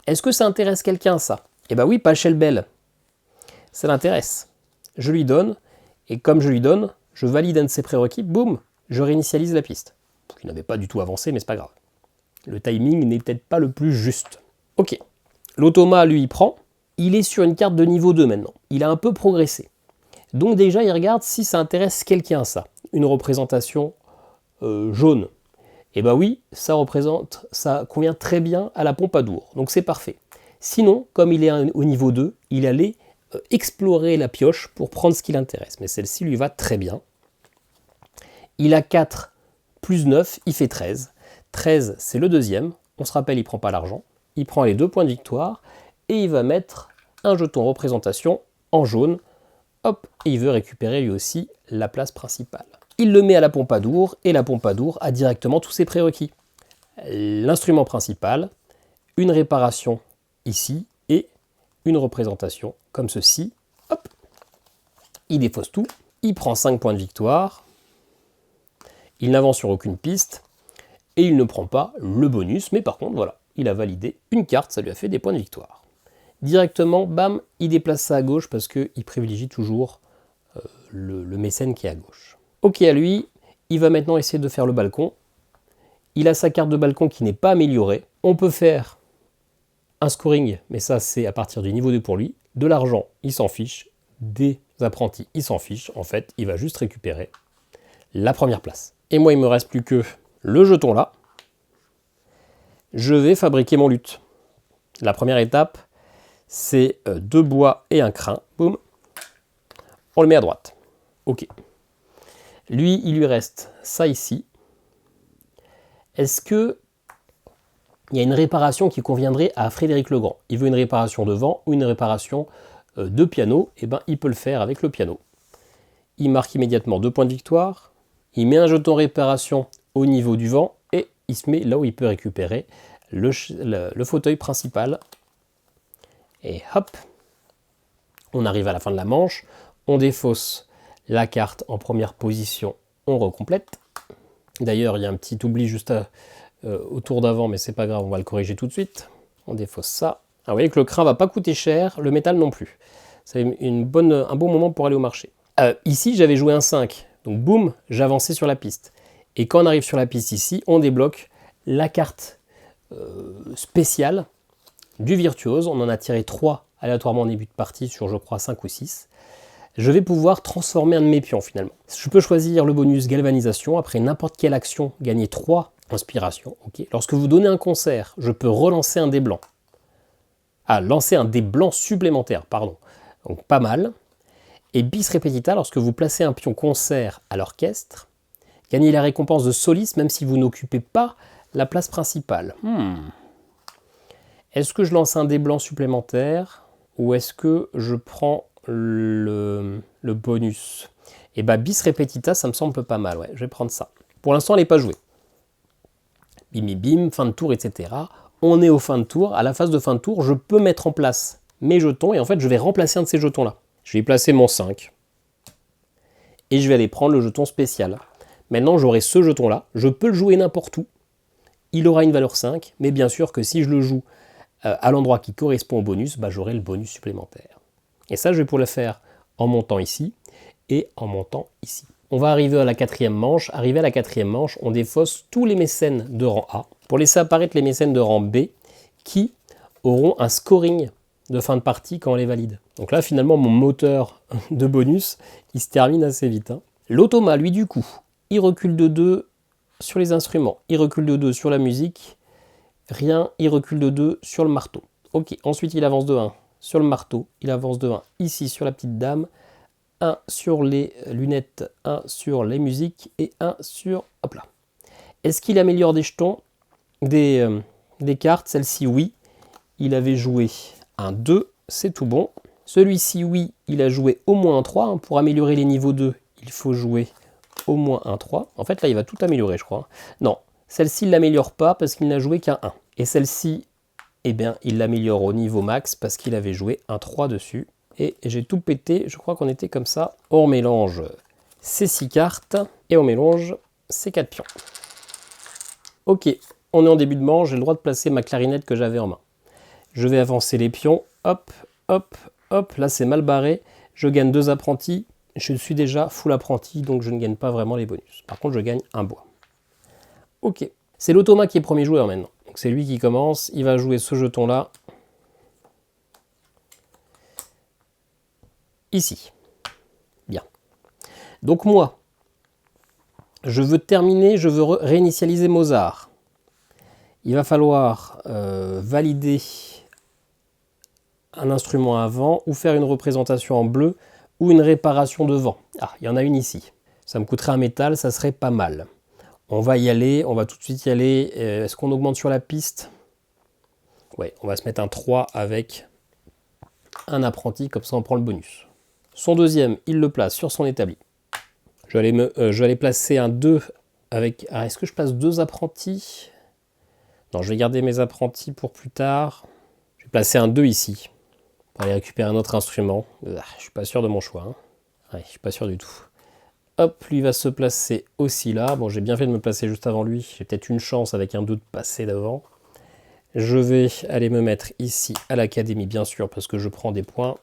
Est-ce que ça intéresse quelqu'un, ça? Eh bien oui, Pachelbel. Ça l'intéresse. Je lui donne, et comme je lui donne, je valide un de ses prérequis, boum, je réinitialise la piste. Il n'avait pas du tout avancé, mais c'est pas grave. Le timing n'est peut-être pas le plus juste. Ok, l'automa, lui, il prend. Il est sur une carte de niveau 2 maintenant. Il a un peu progressé. Donc déjà, il regarde si ça intéresse quelqu'un, ça. Une représentation jaune. Et bah oui, ça convient très bien à la Pompadour. Donc c'est parfait. Sinon, comme il est au niveau 2, il allait explorer la pioche pour prendre ce qui l'intéresse. Mais celle-ci lui va très bien. Il a 4 plus 9, il fait 13. 13, c'est le deuxième. On se rappelle, il ne prend pas l'argent. Il prend les 2 points de victoire et il va mettre un jeton représentation en jaune. Hop, et il veut récupérer lui aussi la place principale. Il le met à la Pompadour et la Pompadour a directement tous ses prérequis. L'instrument principal, une réparation ici et une représentation comme ceci. Hop, il défausse tout, il prend 5 points de victoire, il n'avance sur aucune piste et il ne prend pas le bonus, mais par contre, voilà, il a validé une carte, ça lui a fait des points de victoire. Directement, bam, il déplace ça à gauche parce qu'il privilégie toujours le mécène qui est à gauche. Ok, à lui, il va maintenant essayer de faire le balcon. Il a sa carte de balcon qui n'est pas améliorée. On peut faire un scoring, mais ça c'est à partir du niveau 2 pour lui. De l'argent, il s'en fiche. Des apprentis, il s'en fiche. En fait, il va juste récupérer la première place. Et moi, il ne me reste plus que le jeton là. Je vais fabriquer mon luth. La première étape, c'est 2 bois et un crin. Boum. On le met à droite. Ok. Lui, il lui reste ça ici. Est-ce que il y a une réparation qui conviendrait à Frédéric Legrand? Il veut une réparation de vent ou une réparation de piano? Eh bien, il peut le faire avec le piano. Il marque immédiatement 2 points de victoire. Il met un jeton réparation au niveau du vent et il se met là où il peut récupérer le fauteuil principal. Et hop, on arrive à la fin de la manche, on défausse la carte en première position, on recomplète. D'ailleurs, il y a un petit oubli juste au tour d'avant, mais c'est pas grave, on va le corriger tout de suite. On défausse ça. Ah, vous voyez que le crin va pas coûter cher, le métal non plus. C'est un bon moment pour aller au marché. Ici, j'avais joué un 5, donc boum, j'avançais sur la piste. Et quand on arrive sur la piste ici, on débloque la carte spéciale du virtuose. On en a tiré 3 aléatoirement en début de partie sur, je crois, 5 ou 6. Je vais pouvoir transformer un de mes pions finalement. Je peux choisir le bonus galvanisation. Après n'importe quelle action, gagner 3 inspirations. Okay. Lorsque vous donnez un concert, je peux relancer un dé blanc. Ah, lancer un dé blanc supplémentaire, pardon. Donc pas mal. Et bis repetita, lorsque vous placez un pion concert à l'orchestre, gagnez la récompense de soliste même si vous n'occupez pas la place principale. Est-ce que je lance un dé blanc supplémentaire ou est-ce que je prends le bonus? Et bah bis repetita, ça me semble pas mal, ouais, je vais prendre ça. Pour l'instant, elle n'est pas jouée. Bim, bim, fin de tour, etc. On est au fin de tour. À la phase de fin de tour, je peux mettre en place mes jetons et en fait, je vais remplacer un de ces jetons-là. Je vais y placer mon 5 et je vais aller prendre le jeton spécial. Maintenant, j'aurai ce jeton-là. Je peux le jouer n'importe où. Il aura une valeur 5, mais bien sûr que si je le joue à l'endroit qui correspond au bonus, bah, j'aurai le bonus supplémentaire. Et ça, je vais pouvoir le faire en montant ici et en montant ici. On va arriver à la 4e manche. Arrivé à la 4e manche, on défausse tous les mécènes de rang A pour laisser apparaître les mécènes de rang B qui auront un scoring de fin de partie quand on les valide. Donc là, finalement, mon moteur de bonus, il se termine assez vite. L'automa, lui, du coup, il recule de 2 sur les instruments, il recule de 2 sur la musique, rien, il recule de 2 sur le marteau. Ok, ensuite il avance de 1 sur le marteau, il avance de 1 ici sur la petite dame, 1 sur les lunettes, 1 sur les musiques et 1 sur... Hop là. Est-ce qu'il améliore des jetons, des cartes? Celle-ci, oui. Il avait joué un 2, c'est tout bon. Celui-ci, oui, il a joué au moins un 3. Pour améliorer les niveaux 2, il faut jouer au moins un 3. En fait, là, il va tout améliorer, je crois. Non, celle-ci, il ne l'améliore pas parce qu'il n'a joué qu'un 1. Et celle-ci, eh bien, il l'améliore au niveau max parce qu'il avait joué un 3 dessus. Et j'ai tout pété, je crois qu'on était comme ça. On mélange ces 6 cartes et on mélange ces 4 pions. Ok, on est en début de manche, j'ai le droit de placer ma clarinette que j'avais en main. Je vais avancer les pions, hop, hop, hop, là c'est mal barré. Je gagne 2 apprentis, je suis déjà full apprenti, donc je ne gagne pas vraiment les bonus. Par contre, je gagne un bois. Ok, c'est l'automa qui est premier joueur maintenant. Donc c'est lui qui commence, il va jouer ce jeton-là. Ici. Bien. Donc moi, je veux terminer, je veux réinitialiser Mozart. Il va falloir valider un instrument avant ou faire une représentation en bleu ou une réparation de vent. Ah, il y en a une ici. Ça me coûterait un métal, ça serait pas mal. On va y aller, on va tout de suite y aller. Est-ce qu'on augmente sur la piste? Ouais, on va se mettre un 3 avec un apprenti, comme ça on prend le bonus. Son deuxième, il le place sur son établi. Je vais aller placer un 2 avec... Ah, est-ce que je place 2 apprentis? Non, je vais garder mes apprentis pour plus tard. Je vais placer un 2 ici, pour aller récupérer un autre instrument. Je suis pas sûr de mon choix. Ouais, je suis pas sûr du tout. Hop, lui va se placer aussi là. Bon, j'ai bien fait de me placer juste avant lui. J'ai peut-être une chance avec un 2 de passer devant. Je vais aller me mettre ici à l'académie, bien sûr, parce que je prends des points.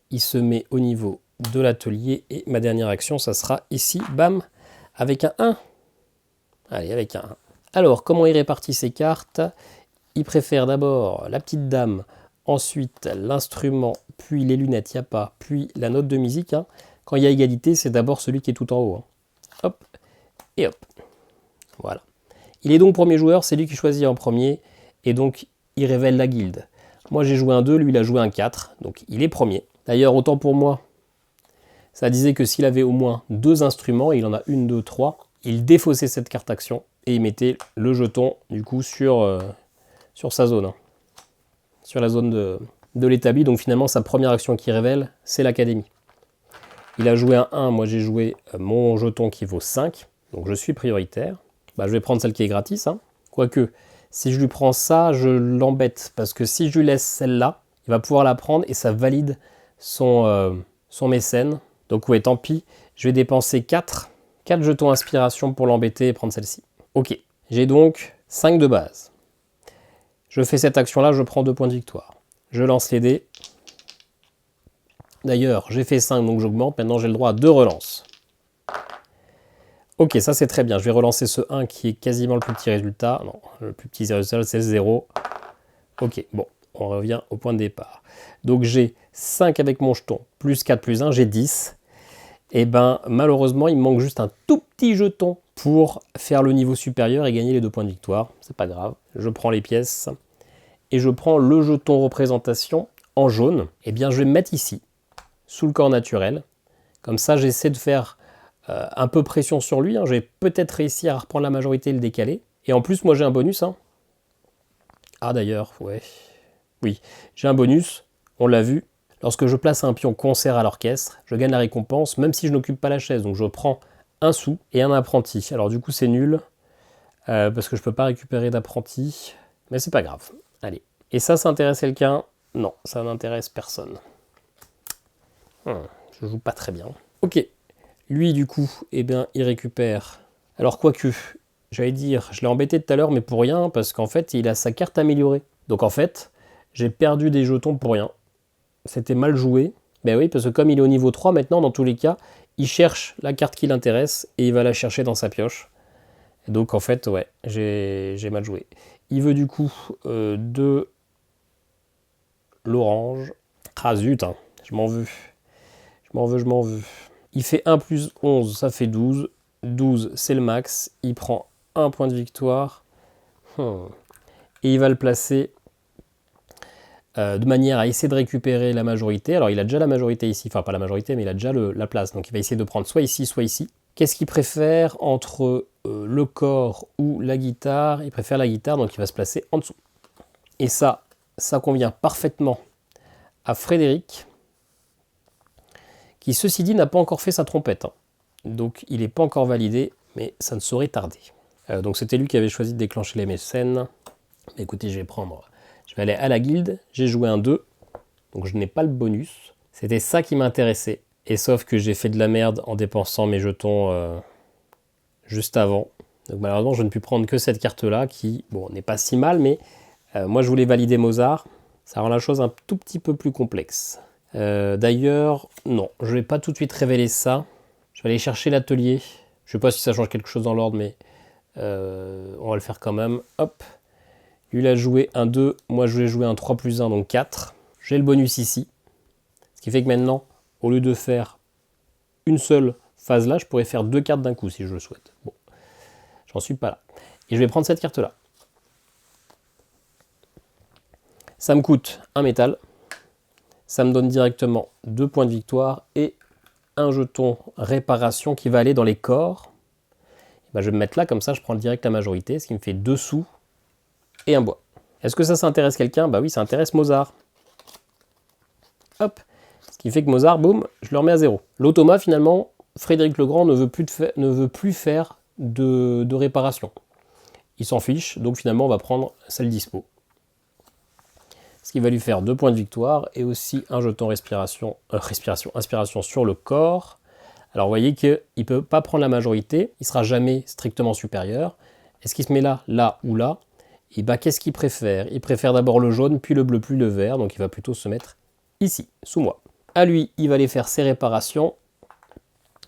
Il se met au niveau de l'atelier et ma dernière action, ça sera ici, bam, avec un 1. Allez, avec un 1. Alors, comment il répartit ses cartes? Il préfère d'abord la petite dame, ensuite l'instrument, puis les lunettes, il n'y a pas, puis la note de musique. Quand il y a égalité, c'est d'abord celui qui est tout en haut. Hop, et hop. Voilà. Il est donc premier joueur, c'est lui qui choisit en premier, et donc il révèle la guilde. Moi j'ai joué un 2, lui il a joué un 4, donc il est premier. D'ailleurs, autant pour moi, ça disait que s'il avait au moins 2 instruments, et il en a 1, 2, 3, il défaussait cette carte action, et il mettait le jeton, du coup, sur sa zone. Sur la zone de l'établi, donc finalement, sa première action qui révèle, c'est l'académie. Il a joué un 1, moi j'ai joué mon jeton qui vaut 5, donc je suis prioritaire. Bah, je vais prendre celle qui est gratis, Quoique, Si je lui prends ça, je l'embête. Parce que si je lui laisse celle-là, il va pouvoir la prendre et ça valide son mécène. Donc ouais, tant pis. Je vais dépenser 4 jetons inspiration pour l'embêter et prendre celle-ci. Ok, j'ai donc 5 de base. Je fais cette action-là, je prends 2 points de victoire. Je lance les dés. D'ailleurs, j'ai fait 5, donc j'augmente. Maintenant, j'ai le droit à 2 relances. Ok, ça c'est très bien. Je vais relancer ce 1 qui est quasiment le plus petit résultat. Non, le plus petit résultat, c'est le 0. Ok, bon, on revient au point de départ. Donc j'ai 5 avec mon jeton, plus 4 plus 1, j'ai 10. Et ben malheureusement, il me manque juste un tout petit jeton pour faire le niveau supérieur et gagner les 2 points de victoire. C'est pas grave, je prends les pièces et je prends le jeton représentation en jaune. Et bien je vais me mettre ici, sous le corps naturel. Comme ça, j'essaie de faire un peu pression sur lui. Hein. Je vais peut-être réussir à reprendre la majorité et le décaler. Et en plus, moi j'ai un bonus. Hein. Ah d'ailleurs, ouais. Oui, j'ai un bonus, on l'a vu. Lorsque je place un pion concert à l'orchestre, je gagne la récompense, même si je n'occupe pas la chaise. Donc je prends un sou et un apprenti. Alors du coup c'est nul, parce que je ne peux pas récupérer d'apprenti. Mais c'est pas grave. Allez. Et ça intéresse quelqu'un? Non, ça n'intéresse personne. Je joue pas très bien. Ok. Lui du coup, eh bien, il récupère. Alors quoique, j'allais dire, je l'ai embêté tout à l'heure, mais pour rien, parce qu'en fait, il a sa carte améliorée. Donc en fait, j'ai perdu des jetons pour rien. C'était mal joué. Ben oui, parce que comme il est au niveau 3 maintenant, dans tous les cas, il cherche la carte qui l'intéresse et il va la chercher dans sa pioche. Et donc en fait, ouais, j'ai mal joué. Il veut du coup de l'orange. Ah zut, hein, je m'en veux. Je m'en veux. Il fait 1 plus 11, ça fait 12. 12, c'est le max. Il prend un point de victoire. Et il va le placer de manière à essayer de récupérer la majorité. Alors il a déjà la majorité ici, enfin pas la majorité, mais il a déjà la place. Donc il va essayer de prendre soit ici, soit ici. Qu'est-ce qu'il préfère entre le corps ou la guitare? Il préfère la guitare, donc il va se placer en dessous. Et ça convient parfaitement à Frédéric, qui ceci dit n'a pas encore fait sa trompette. Hein. Donc il n'est pas encore validé, mais ça ne saurait tarder. Donc c'était lui qui avait choisi de déclencher les mécènes. Écoutez, je vais aller à la guilde, j'ai joué un 2, donc je n'ai pas le bonus. C'était ça qui m'intéressait. Et sauf que j'ai fait de la merde en dépensant mes jetons juste avant. Donc malheureusement, je ne puis prendre que cette carte-là, qui, bon, n'est pas si mal, mais moi je voulais valider Mozart. Ça rend la chose un tout petit peu plus complexe. D'ailleurs, non, je ne vais pas tout de suite révéler ça. Je vais aller chercher l'atelier. Je ne sais pas si ça change quelque chose dans l'ordre, mais on va le faire quand même. Hop. Lui, il a joué un 2, moi je vais jouer un 3 plus 1, donc 4. J'ai le bonus ici. Ce qui fait que maintenant, au lieu de faire une seule phase là, je pourrais faire 2 cartes d'un coup si je le souhaite. Bon, j'en suis pas là. Et je vais prendre cette carte-là. Ça me coûte un métal. Ça me donne directement 2 points de victoire et un jeton réparation qui va aller dans les corps. Et ben, je vais me mettre là, comme ça je prends direct la majorité, ce qui me fait 2 sous et un bois. Est-ce que ça intéresse quelqu'un? Bah oui, ça intéresse Mozart. Hop. Ce qui fait que Mozart, boum, je le remets à 0. L'automa, finalement, Frédéric le Grand ne veut plus faire de réparation. Il s'en fiche, donc finalement, on va prendre celle dispo. Ce qui va lui faire 2 points de victoire et aussi un jeton inspiration sur le corps. Alors, vous voyez qu'il ne peut pas prendre la majorité, il ne sera jamais strictement supérieur. Est-ce qu'il se met là, là ou là? Et bah, qu'est-ce qu'il préfère? Il préfère d'abord le jaune, puis le bleu, puis le vert, donc il va plutôt se mettre ici, sous moi. À lui, il va aller faire ses réparations.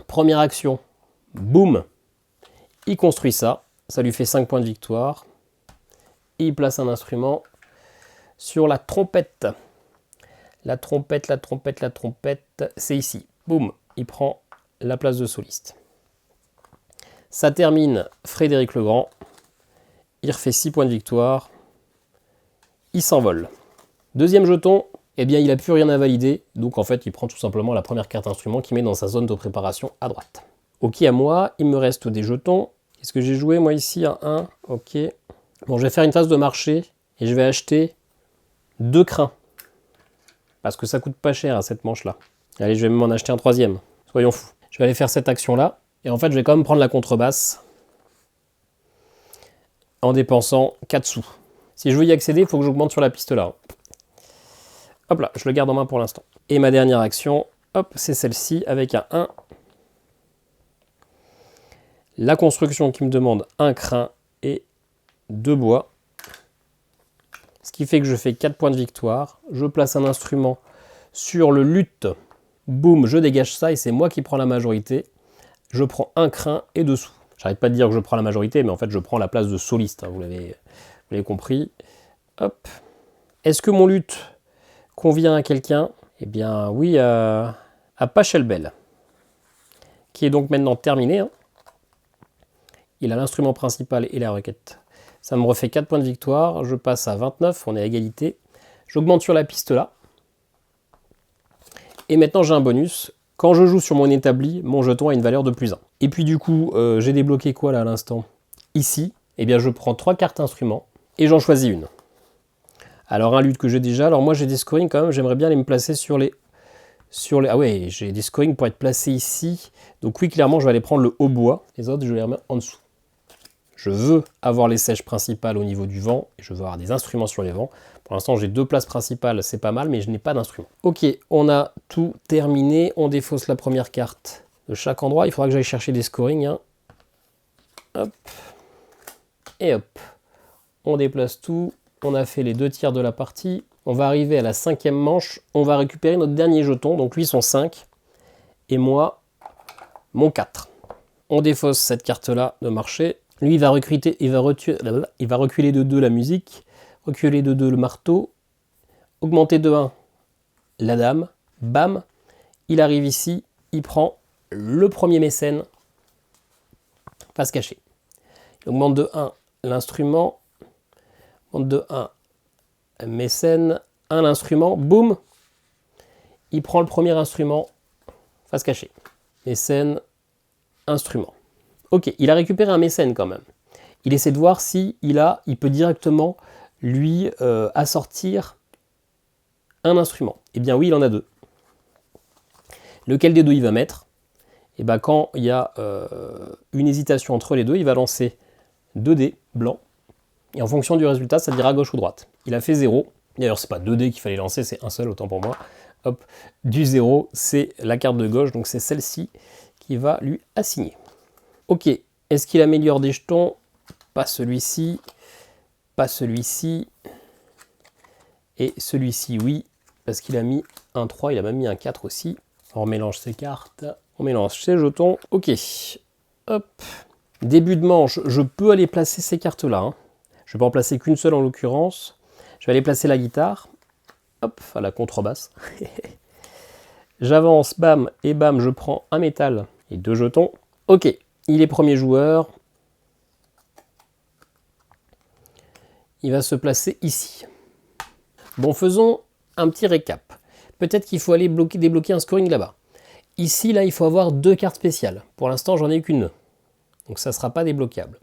Première action, boum, il construit ça, ça lui fait 5 points de victoire. Et il place un instrument sur la trompette. La trompette, c'est ici. Boum, il prend la place de soliste. Ça termine Frédéric le Grand. Il refait 6 points de victoire. Il s'envole. Deuxième jeton, eh bien il n'a plus rien à valider. Donc en fait, il prend tout simplement la première carte instrument qu'il met dans sa zone de préparation à droite. Ok, à moi, il me reste des jetons. Qu'est-ce que j'ai joué moi ici? Un 1. Ok. Bon, je vais faire une phase de marché et je vais acheter 2 crins. Parce que ça coûte pas cher à cette manche-là. Allez, je vais m'en acheter un 3e. Soyons fous. Je vais aller faire cette action-là. Et en fait, je vais quand même prendre la contrebasse en dépensant 4 sous. Si je veux y accéder, il faut que j'augmente sur la piste là. Hop là, je le garde en main pour l'instant. Et ma dernière action, hop, c'est celle-ci avec un 1. La construction qui me demande un crin et 2 bois. Ce qui fait que je fais 4 points de victoire. Je place un instrument sur le luth. Boum, je dégage ça et c'est moi qui prends la majorité. Je prends un crin et 2 sous. J'arrête pas de dire que je prends la majorité, mais en fait je prends la place de soliste, hein, vous l'avez compris. Hop. Est-ce que mon luth convient à quelqu'un? Eh bien oui, à Pachelbel, qui est donc maintenant terminé. Hein. Il a l'instrument principal et la requête. Ça me refait 4 points de victoire. Je passe à 29, on est à égalité. J'augmente sur la piste là. Et maintenant j'ai un bonus. Quand je joue sur mon établi, mon jeton a une valeur de +1. Et puis du coup, j'ai débloqué quoi là à l'instant? Ici, eh bien je prends 3 cartes instruments et j'en choisis une. Alors un luth que j'ai déjà. Alors moi j'ai des scorings quand même, j'aimerais bien les me placer sur les... Ah ouais, j'ai des scorings pour être placés ici. Donc oui, clairement, je vais aller prendre le hautbois. Les autres, je vais les remettre en dessous. Je veux avoir les sèches principales au niveau du vent. Et je veux avoir des instruments sur les vents. Pour l'instant, j'ai 2 places principales, c'est pas mal, mais je n'ai pas d'instrument. Ok, on a tout terminé. On défausse la première carte de chaque endroit. Il faudra que j'aille chercher des scorings. Hein. Hop. Et hop. On déplace tout. On a fait les 2 tiers de la partie. On va arriver à la 5e manche. On va récupérer notre dernier jeton. Donc lui, son 5. Et moi, mon 4. On défausse cette carte-là de marché. Lui, il va reculer de 2 la musique. Reculer de 2 le marteau. Augmenter de 1 la dame. Bam. Il arrive ici. Il prend le premier mécène. Face cachée. Il augmente de 1 l'instrument. Augmente de 1 mécène. 1 l'instrument. Boum. Il prend le premier instrument. Face cachée. Mécène. Instrument. Ok, il a récupéré un mécène quand même. Il essaie de voir si il peut directement lui assortir un instrument. Eh bien oui, il en a 2. Lequel des 2 il va mettre? Et bien quand il y a une hésitation entre les 2, il va lancer 2 dés blancs. Et en fonction du résultat, ça dira gauche ou droite. Il a fait 0. D'ailleurs, c'est pas 2 dés qu'il fallait lancer, c'est un seul, autant pour moi. Hop, du 0, c'est la carte de gauche, donc c'est celle-ci qui va lui assigner. Ok, est-ce qu'il améliore des jetons? Pas celui-ci, pas celui-ci, et celui-ci, oui, parce qu'il a mis un 3, il a même mis un 4 aussi. On mélange ses cartes, on mélange ses jetons. Ok, hop. Début de manche, je peux aller placer ces cartes-là. Hein. Je ne vais pas en placer qu'une seule en l'occurrence. Je vais aller placer la guitare. Hop, à la contrebasse. J'avance, bam, et bam, je prends un métal et 2 jetons. Ok, il est premier joueur. Il va se placer ici. Bon, faisons un petit récap. Peut-être qu'il faut aller débloquer un scoring là-bas. Ici, là, il faut avoir 2 cartes spéciales. Pour l'instant, j'en ai qu'une. Donc ça ne sera pas débloquable.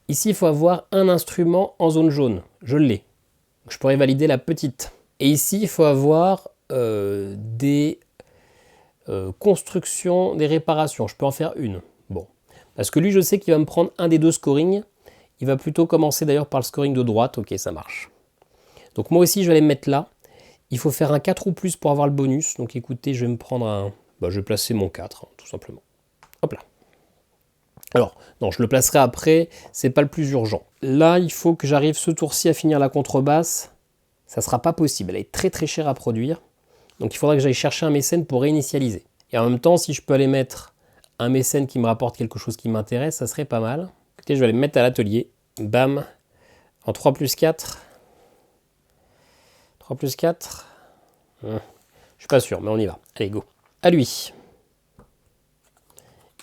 Ici, il faut avoir un instrument en zone jaune. Je l'ai. Je pourrais valider la petite. Et ici, il faut avoir des constructions, des réparations. Je peux en faire une. Bon. Parce que lui, je sais qu'il va me prendre un des 2 scorings. Il va plutôt commencer d'ailleurs par le scoring de droite. Ok, ça marche. Donc moi aussi, je vais aller me mettre là. Il faut faire un 4 ou plus pour avoir le bonus. Donc écoutez, je vais me prendre un... je vais placer mon 4, hein, tout simplement. Hop là. Alors, non, je le placerai après. C'est pas le plus urgent. Là, il faut que j'arrive ce tour-ci à finir la contrebasse. Ça sera pas possible. Elle est très très chère à produire. Donc il faudra que j'aille chercher un mécène pour réinitialiser. Et en même temps, si je peux aller mettre un mécène qui me rapporte quelque chose qui m'intéresse, ça serait pas mal. Écoutez, je vais aller me mettre à l'atelier. Bam. En 3 plus 4. 3 plus 4. Je suis pas sûr, mais on y va. Allez, go. À lui.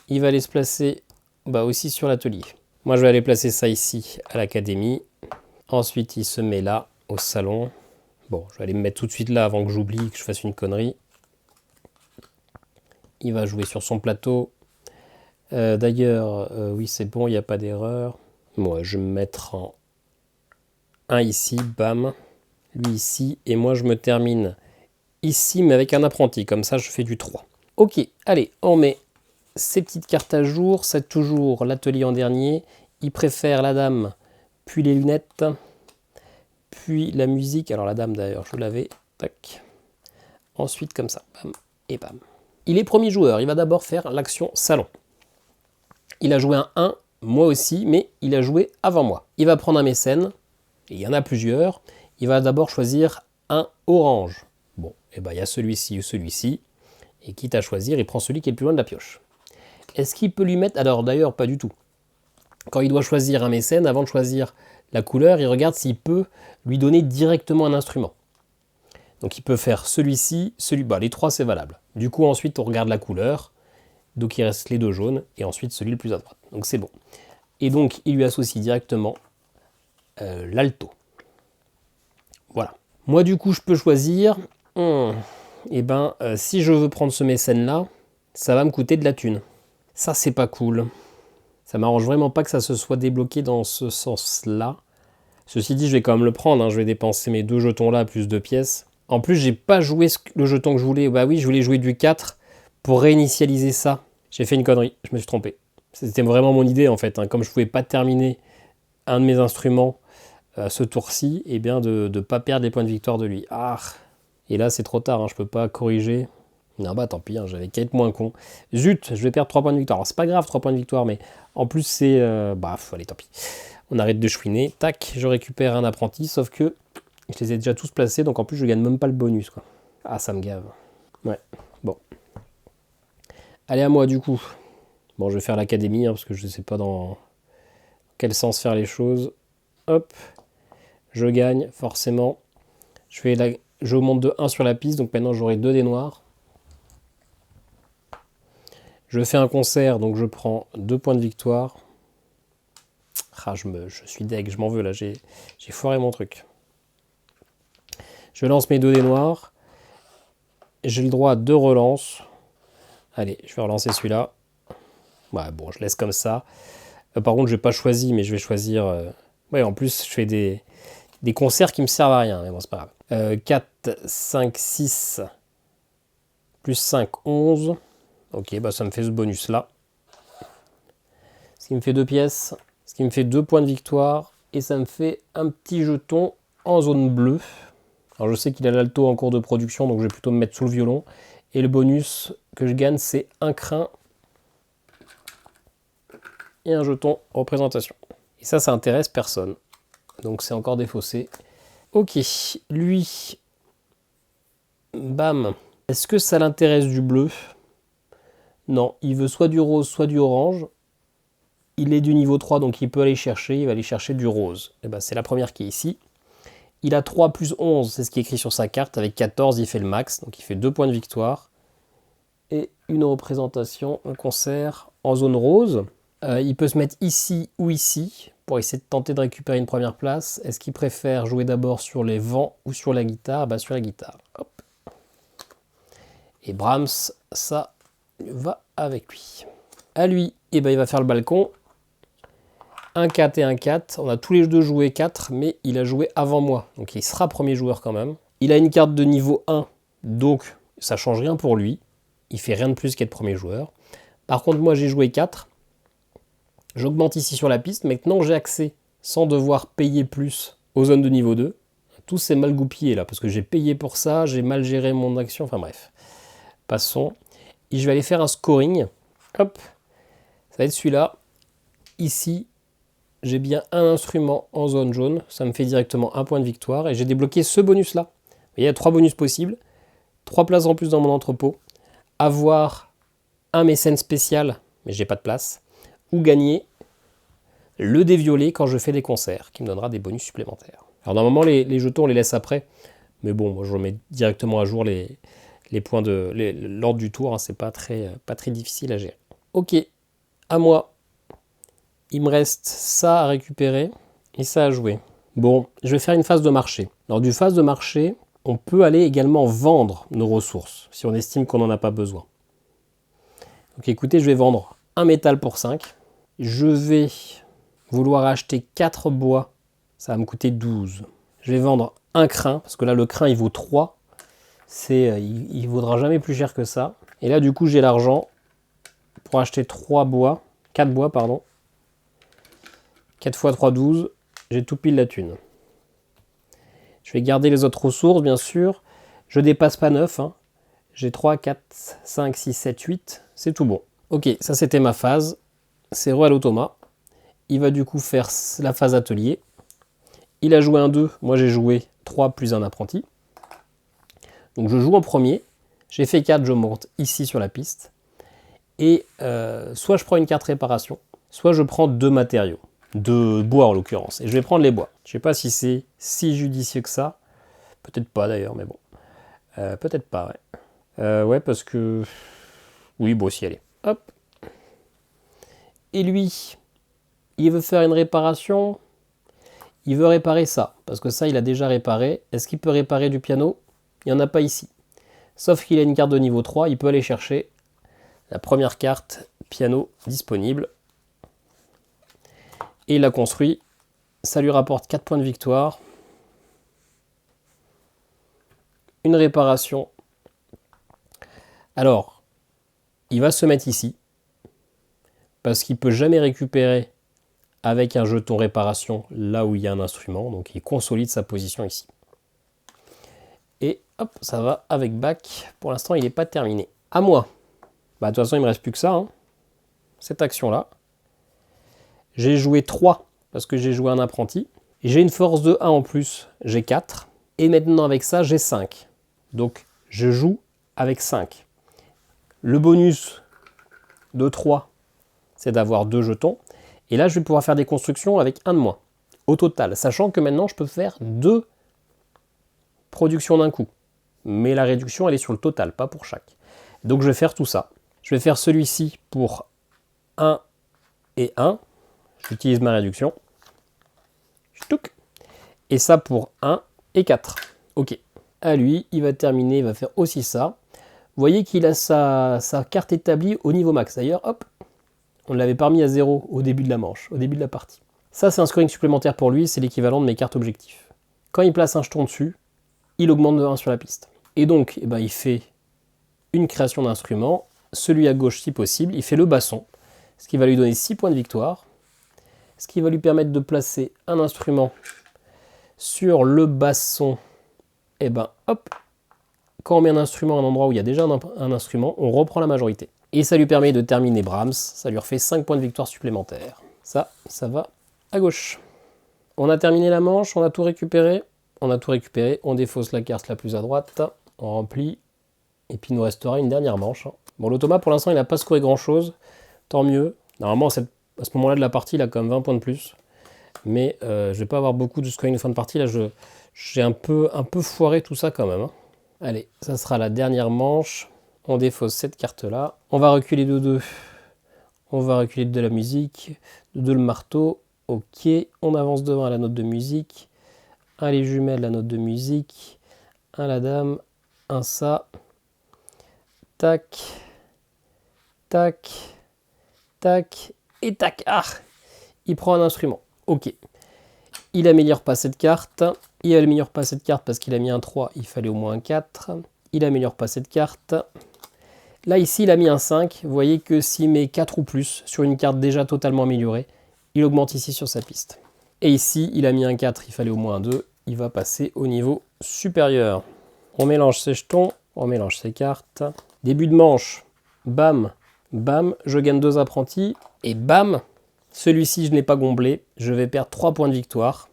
Il va aller se placer aussi sur l'atelier. Moi, je vais aller placer ça ici, à l'académie. Ensuite, il se met là, au salon. Bon, je vais aller me mettre tout de suite là avant que j'oublie, que je fasse une connerie. Il va jouer sur son plateau. D'ailleurs, oui, c'est bon, il n'y a pas d'erreur. Moi, je vais me mettre en 1 ici, bam. Lui ici, et moi, je me termine ici, mais avec un apprenti. Comme ça, je fais du 3. Ok, allez, on met ces petites cartes à jour. C'est toujours l'atelier en dernier. Il préfère la dame, puis les lunettes, puis la musique, alors la dame d'ailleurs, je l'avais, tac. Ensuite comme ça, bam et bam. Il est premier joueur, il va d'abord faire l'action salon. Il a joué un 1, moi aussi, mais il a joué avant moi. Il va prendre un mécène, et il y en a plusieurs. Il va d'abord choisir un orange. Bon, et ben il y a celui-ci ou celui-ci, et quitte à choisir, il prend celui qui est le plus loin de la pioche. Est-ce qu'il peut lui mettre... Alors d'ailleurs, pas du tout. Quand il doit choisir un mécène, avant de choisir la couleur, il regarde s'il peut lui donner directement un instrument. Donc il peut faire celui-ci, les trois c'est valable. Du coup ensuite on regarde la couleur, donc il reste les deux jaunes, et ensuite celui le plus à droite. Donc c'est bon. Et donc il lui associe directement l'alto. Voilà. Moi du coup je peux choisir, si je veux prendre ce mécène là, ça va me coûter de la thune. Ça c'est pas cool. Ça m'arrange vraiment pas que ça se soit débloqué dans ce sens-là. Ceci dit, je vais quand même le prendre, hein. Je vais dépenser mes 2 jetons là, plus 2 pièces. En plus, j'ai pas joué le jeton que je voulais. Bah oui, je voulais jouer du 4 pour réinitialiser ça. J'ai fait une connerie, je me suis trompé. C'était vraiment mon idée en fait, hein. Comme je pouvais pas terminer un de mes instruments ce tour-ci, et bien de ne pas perdre les points de victoire de lui. Ah. Et là, c'est trop tard, hein. Je peux pas corriger. Non, bah tant pis, hein, j'avais qu'à être moins con. Zut, je vais perdre 3 points de victoire. Alors c'est pas grave, 3 points de victoire, mais en plus c'est... allez, tant pis. On arrête de chouiner. Tac, je récupère un apprenti, sauf que je les ai déjà tous placés, donc en plus je gagne même pas le bonus, quoi. Ah, ça me gave. Ouais, bon. Allez, à moi du coup. Bon, je vais faire l'académie, hein, parce que je sais pas dans quel sens faire les choses. Hop, je gagne, forcément. Je monte de 1 sur la piste, donc maintenant j'aurai 2 dés noirs. Je fais un concert, donc je prends 2 points de victoire. Ah, je suis deg, je m'en veux là, j'ai foiré mon truc. Je lance mes 2 dés noirs. J'ai le droit à 2 relances. Allez, je vais relancer celui-là. Ouais, bon, je laisse comme ça. Par contre, je n'ai pas choisi, mais je vais choisir... Ouais, en plus, je fais des concerts qui me servent à rien, mais bon, c'est pas grave. 4, 5, 6, plus 5, 11. Ok, bah ça me fait ce bonus-là. Ce qui me fait 2 pièces. Ce qui me fait 2 points de victoire. Et ça me fait un petit jeton en zone bleue. Alors je sais qu'il a l'alto en cours de production, donc je vais plutôt me mettre sous le violon. Et le bonus que je gagne, c'est un crin et un jeton représentation. Et ça intéresse personne. Donc c'est encore défaussé. Ok, lui, bam. Est-ce que ça l'intéresse du bleu? Non, il veut soit du rose, soit du orange. Il est du niveau 3, donc il peut aller chercher, il va aller chercher du rose. Et ben, c'est la première qui est ici. Il a 3 plus 11, c'est ce qui est écrit sur sa carte. Avec 14, il fait le max, donc il fait 2 points de victoire. Et une représentation, un concert en zone rose. Il peut se mettre ici ou ici pour essayer de tenter de récupérer une première place. Est-ce qu'il préfère jouer d'abord sur les vents ou sur la guitare? Bah, sur la guitare. Hop. Et Brahms, ça va avec lui. À lui, eh ben, il va faire le balcon. Un 4 et un 4. On a tous les deux joué 4, mais il a joué avant moi. Donc il sera premier joueur quand même. Il a une carte de niveau 1, donc ça change rien pour lui. Il fait rien de plus qu'être premier joueur. Par contre, moi j'ai joué 4. J'augmente ici sur la piste. Maintenant j'ai accès, sans devoir payer plus, aux zones de niveau 2. Tout s'est mal goupillé là, parce que j'ai payé pour ça, j'ai mal géré mon action. Enfin bref. Passons. Et je vais aller faire un scoring. Hop. Ça va être celui-là. Ici, j'ai bien un instrument en zone jaune. Ça me fait directement un point de victoire. Et j'ai débloqué ce bonus-là. Vous voyez, il y a 3 bonus possibles. 3 places en plus dans mon entrepôt. Avoir un mécène spécial, mais j'ai pas de place. Ou gagner le dé violet quand je fais des concerts, qui me donnera des bonus supplémentaires. Alors normalement, les jetons, on les laisse après. Mais bon, moi, je remets directement à jour les points de l'ordre du tour. Hein, c'est pas très difficile à gérer. Ok, à moi. Il me reste ça à récupérer et ça à jouer. Bon, je vais faire une phase de marché. Lors d'une phase de marché, on peut aller également vendre nos ressources si on estime qu'on n'en a pas besoin. Donc écoutez, je vais vendre un métal pour 5. Je vais vouloir acheter 4 bois. Ça va me coûter 12. Je vais vendre un crin, parce que là le crin il vaut 3. Il vaudra jamais plus cher que ça. Et là du coup j'ai l'argent pour acheter 4 bois, pardon. 4 x 3, 12, j'ai tout pile la thune. Je vais garder les autres ressources, bien sûr. Je dépasse pas 9. Hein. J'ai 3, 4, 5, 6, 7, 8. C'est tout bon. Ok, ça c'était ma phase. C'est Royal Automa. Il va du coup faire la phase atelier. Il a joué un 2. Moi j'ai joué 3 plus un apprenti. Donc je joue en premier. J'ai fait 4, je monte ici sur la piste. Et soit je prends une carte réparation, soit je prends 2 matériaux. De bois en l'occurrence. Et je vais prendre les bois. Je ne sais pas si c'est si judicieux que ça. Peut-être pas d'ailleurs, mais bon. Peut-être pas, ouais. Ouais, parce que... Oui, bon, si, allez. Hop. Et lui, il veut faire une réparation. Il veut réparer ça. Parce que ça, il a déjà réparé. Est-ce qu'il peut réparer du piano? Il n'y en a pas ici. Sauf qu'il a une carte de niveau 3. Il peut aller chercher la première carte piano disponible. Et il l'a construit. Ça lui rapporte 4 points de victoire. Une réparation. Alors, il va se mettre ici. Parce qu'il ne peut jamais récupérer avec un jeton réparation là où il y a un instrument. Donc il consolide sa position ici. Et hop, ça va avec back. Pour l'instant, il n'est pas terminé. À moi. Bah, de toute façon, il ne me reste plus que ça. Hein. Cette action-là. J'ai joué 3 parce que j'ai joué un apprenti. J'ai une force de 1 en plus. J'ai 4. Et maintenant, avec ça, j'ai 5. Donc, je joue avec 5. Le bonus de 3, c'est d'avoir 2 jetons. Et là, je vais pouvoir faire des constructions avec 1 de moins. Au total, sachant que maintenant, je peux faire 2 productions d'un coup. Mais la réduction, elle est sur le total, pas pour chaque. Donc, je vais faire tout ça. Je vais faire celui-ci pour 1 et 1. J'utilise ma réduction. Et ça pour 1 et 4. Ok. À lui, il va terminer, il va faire aussi ça. Vous voyez qu'il a sa carte établie au niveau max. D'ailleurs, hop, on ne l'avait pas mis à 0 au début de la manche, au début de la partie. Ça, c'est un scoring supplémentaire pour lui, c'est l'équivalent de mes cartes objectifs. Quand il place un jeton dessus, il augmente de 1 sur la piste. Et donc, eh ben, il fait une création d'instrument, celui à gauche si possible, il fait le basson, ce qui va lui donner 6 points de victoire, ce qui va lui permettre de placer un instrument sur le basson. Et ben hop, quand on met un instrument à un endroit où il y a déjà un instrument, on reprend la majorité. Et ça lui permet de terminer Brahms, ça lui refait 5 points de victoire supplémentaires. Ça va à gauche. On a terminé la manche, on a tout récupéré. On défausse la carte la plus à droite, on remplit, et puis il nous restera une dernière manche. Bon, l'Automa pour l'instant il n'a pas scoré grand chose, tant mieux. Normalement à ce moment-là de la partie il a quand même 20 points de plus. Mais je ne vais pas avoir beaucoup de scoring de fin de partie, là j'ai un peu foiré tout ça quand même. Hein. Allez, ça sera la dernière manche. On défausse cette carte-là. On va reculer de 2. On va reculer de la musique. De 2 le marteau. Ok, on avance devant à la note de musique. 1 les jumelles, la note de musique. 1 la dame. 1 ça. Tac. Tac. Tac. Et tac. Ah, il prend un instrument. Ok. Il améliore pas cette carte. Il améliore pas cette carte parce qu'il a mis un 3. Il fallait au moins un 4. Il améliore pas cette carte. Là, ici, il a mis un 5. Vous voyez que s'il met 4 ou plus sur une carte déjà totalement améliorée, il augmente ici sur sa piste. Et ici, il a mis un 4. Il fallait au moins un 2. Il va passer au niveau supérieur. On mélange ses jetons. On mélange ses cartes. Début de manche. Bam. Bam. Je gagne 2 apprentis. Et bam. Celui-ci, je n'ai pas gomblé. Je vais perdre 3 points de victoire.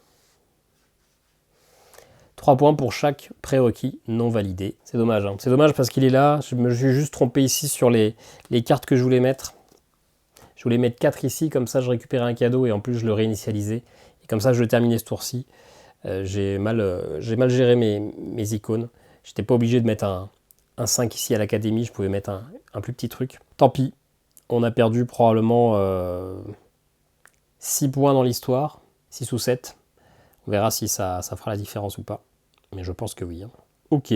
3 points pour chaque prérequis non validé. C'est dommage. Hein. C'est dommage parce qu'il est là. Je me suis juste trompé ici sur les cartes que je voulais mettre. Je voulais mettre 4 ici. Comme ça, je récupérais un cadeau et en plus, je le réinitialisais. Et comme ça, je terminais ce tour-ci. J'ai mal géré mes icônes. Je n'étais pas obligé de mettre un 5 ici à l'académie. Je pouvais mettre un plus petit truc. Tant pis. On a perdu probablement 6 points dans l'histoire. 6 ou 7. On verra si ça fera la différence ou pas. Mais je pense que oui. Hein. Ok.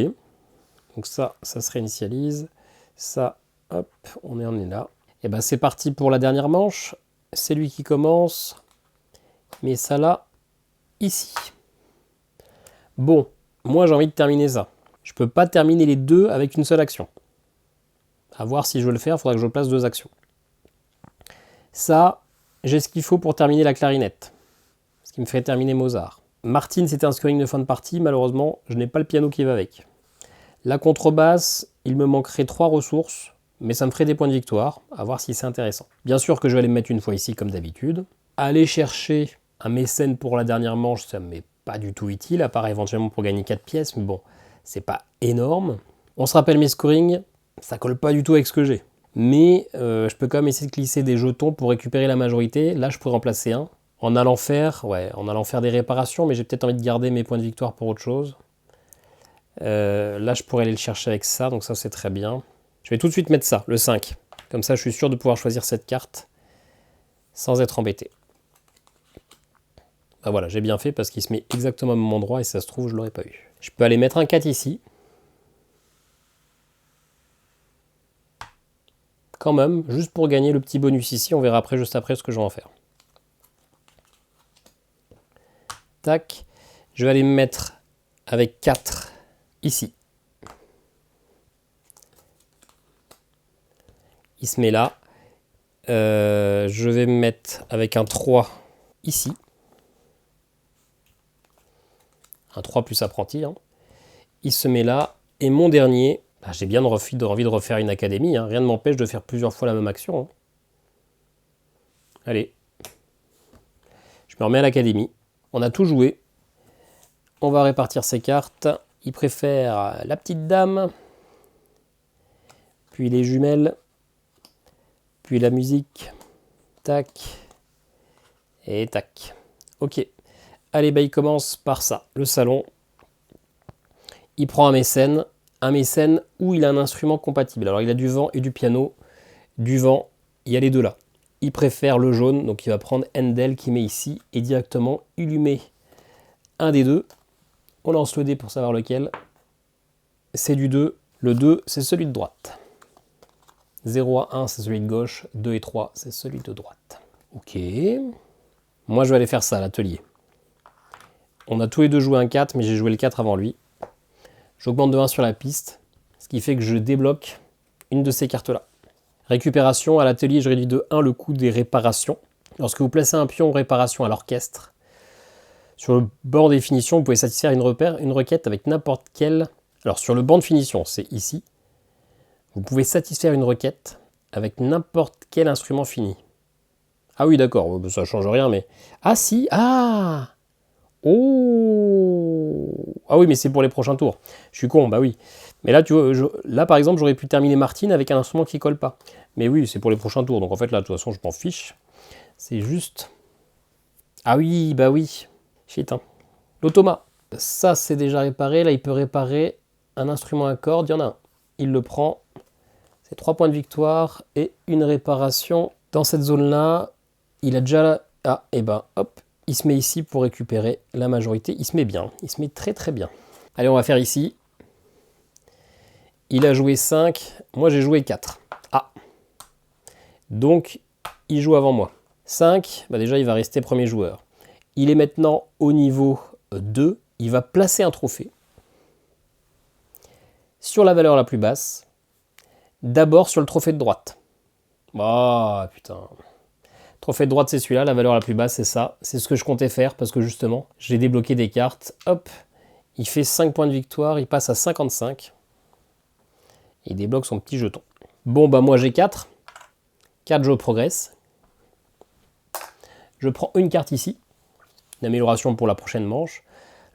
Donc ça se réinitialise. Ça, hop, on est là. Et ben c'est parti pour la dernière manche. C'est lui qui commence. Mais ça là, ici. Bon, moi j'ai envie de terminer ça. Je peux pas terminer les deux avec une seule action. À voir si je veux le faire, il faudra que je place 2 actions. Ça, j'ai ce qu'il faut pour terminer la clarinette. Ce qui me fait terminer Mozart. Martine, c'était un scoring de fin de partie. Malheureusement, je n'ai pas le piano qui va avec. La contrebasse, il me manquerait 3 ressources, mais ça me ferait des points de victoire, à voir si c'est intéressant. Bien sûr que je vais aller me mettre une fois ici, comme d'habitude. Aller chercher un mécène pour la dernière manche, ça ne m'est pas du tout utile, à part éventuellement pour gagner 4 pièces, mais bon, c'est pas énorme. On se rappelle mes scorings, ça colle pas du tout avec ce que j'ai. Mais je peux quand même essayer de glisser des jetons pour récupérer la majorité. Là, je pourrais en placer un. En allant faire des réparations, mais j'ai peut-être envie de garder mes points de victoire pour autre chose. Là, je pourrais aller le chercher avec ça, donc ça, c'est très bien. Je vais tout de suite mettre ça, le 5. Comme ça, je suis sûr de pouvoir choisir cette carte sans être embêté. Ben voilà, j'ai bien fait parce qu'il se met exactement au même endroit et ça se trouve, je ne l'aurais pas eu. Je peux aller mettre un 4 ici. Quand même, juste pour gagner le petit bonus ici, on verra après, juste après, ce que je vais en faire. Tac. Je vais aller me mettre avec 4 ici. Il se met là. Je vais me mettre avec un 3 ici. Un 3 plus apprenti. Hein. Il se met là. Et mon dernier, j'ai bien envie de refaire une académie. Hein. Rien ne m'empêche de faire plusieurs fois la même action. Hein. Allez. Je me remets à l'académie. On a tout joué. On va répartir ces cartes. Il préfère la petite dame. Puis les jumelles. Puis la musique. Tac. Et tac. Ok. Allez, il commence par ça. Le salon. Il prend un mécène où il a un instrument compatible. Alors, il a du vent et du piano. Du vent, il y a les deux là. Il préfère le jaune, donc il va prendre Handel qui met ici. Et directement, il lui met un des deux. On lance le dé pour savoir lequel. C'est du 2. Le 2, c'est celui de droite. 0 à 1, c'est celui de gauche. 2 et 3, c'est celui de droite. Ok. Moi, je vais aller faire ça à l'atelier. On a tous les deux joué un 4, mais j'ai joué le 4 avant lui. J'augmente de 1 sur la piste, ce qui fait que je débloque une de ces cartes-là. Récupération, à l'atelier, je réduis de 1 le coût des réparations. Lorsque vous placez un pion réparation à l'orchestre, sur le banc des finitions, vous pouvez satisfaire une requête avec n'importe quel... Alors, sur le banc de finition, c'est ici. Vous pouvez satisfaire une requête avec n'importe quel instrument fini. Ah oui, d'accord, ça ne change rien, mais... Ah si, ah oh ah oui, mais c'est pour les prochains tours. Je suis con, bah oui. Mais là, tu vois, là par exemple, j'aurais pu terminer Martine avec un instrument qui colle pas. Mais oui, c'est pour les prochains tours. Donc en fait, là, de toute façon, je m'en fiche. C'est juste... Ah oui, bah oui. Shit, hein. L'automa. Ça, c'est déjà réparé. Là, il peut réparer un instrument à cordes. Il y en a un. Il le prend. C'est 3 points de victoire et une réparation. Dans cette zone-là, il a déjà... Ah, et ben, hop. Il se met ici pour récupérer la majorité. Il se met bien. Il se met très très bien. Allez, on va faire ici. Il a joué 5. Moi, j'ai joué 4. Ah. Donc, il joue avant moi. 5. Bah déjà, il va rester premier joueur. Il est maintenant au niveau 2. Il va placer un trophée. Sur la valeur la plus basse. D'abord sur le trophée de droite. Ah, putain. Trophée de droite, c'est celui-là. La valeur la plus basse, c'est ça. C'est ce que je comptais faire parce que justement, j'ai débloqué des cartes. Hop, il fait 5 points de victoire. Il passe à 55. Il débloque son petit jeton. Bon, bah moi, j'ai 4. 4, je progresse. Je prends une carte ici. Une amélioration pour la prochaine manche.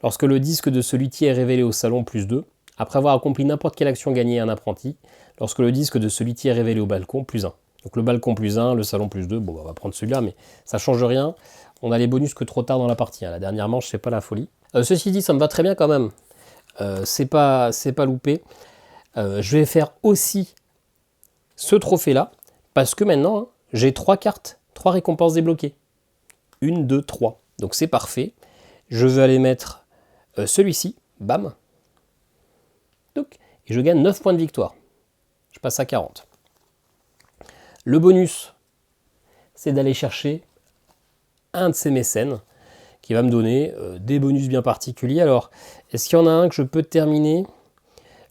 Lorsque le disque de ce luthier est révélé au salon, plus 2. Après avoir accompli n'importe quelle action gagnée à un apprenti. Lorsque le disque de ce luthier est révélé au balcon, plus 1. Donc le balcon plus 1, le salon plus 2, bon on va prendre celui-là, mais ça change rien. On a les bonus que trop tard dans la partie. Hein. La dernière manche, c'est pas la folie. Ceci dit, ça me va très bien quand même. C'est pas loupé. Je vais faire aussi ce trophée-là, parce que maintenant, hein, j'ai 3 cartes, 3 récompenses débloquées. 1, 2, 3. Donc c'est parfait. Je vais aller mettre celui-ci, bam. Donc, et je gagne 9 points de victoire. Je passe à 40. Le bonus, c'est d'aller chercher un de ces mécènes qui va me donner des bonus bien particuliers. Alors, est-ce qu'il y en a un que je peux terminer?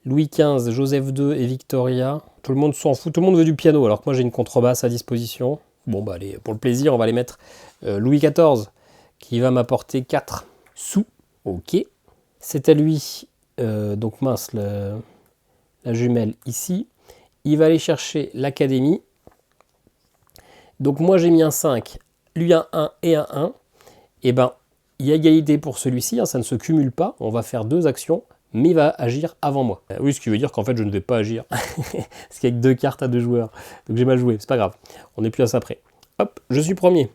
Louis XV, Joseph II et Victoria. Tout le monde s'en fout, tout le monde veut du piano, alors que moi j'ai une contrebasse à disposition. Bon, bah allez, pour le plaisir, on va aller mettre Louis XIV, qui va m'apporter 4 sous. Ok. C'est à lui, donc mince, la jumelle ici. Il va aller chercher l'académie. Donc moi j'ai mis un 5, lui un 1 et un 1. Et ben, il y a égalité pour celui-ci, hein, ça ne se cumule pas. On va faire 2 actions, mais il va agir avant moi. Oui, ce qui veut dire qu'en fait je ne vais pas agir. Parce qu'il y a que 2 cartes à 2 joueurs. Donc j'ai mal joué, c'est pas grave. On n'est plus à ça près. Hop, je suis premier.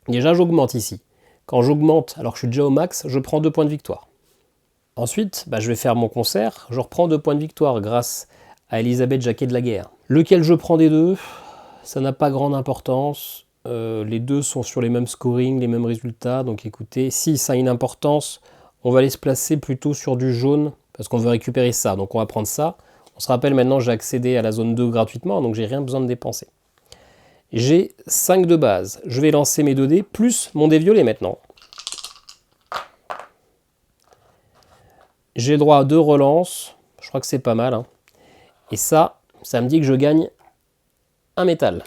Déjà j'augmente ici. Quand j'augmente, alors que je suis déjà au max, je prends 2 points de victoire. Ensuite, je vais faire mon concert. Je reprends 2 points de victoire grâce à Elisabeth Jacquet de la Guerre. Lequel je prends des deux, ça n'a pas grande importance. Les deux sont sur les mêmes scoring, les mêmes résultats. Donc écoutez, si ça a une importance, on va aller se placer plutôt sur du jaune parce qu'on veut récupérer ça. Donc on va prendre ça. On se rappelle maintenant, j'ai accédé à la zone 2 gratuitement, donc j'ai rien besoin de dépenser. J'ai 5 de base. Je vais lancer mes 2 dés plus mon dé violet maintenant. J'ai droit à 2 relances. Je crois que c'est pas mal, hein. Et ça me dit que je gagne un métal.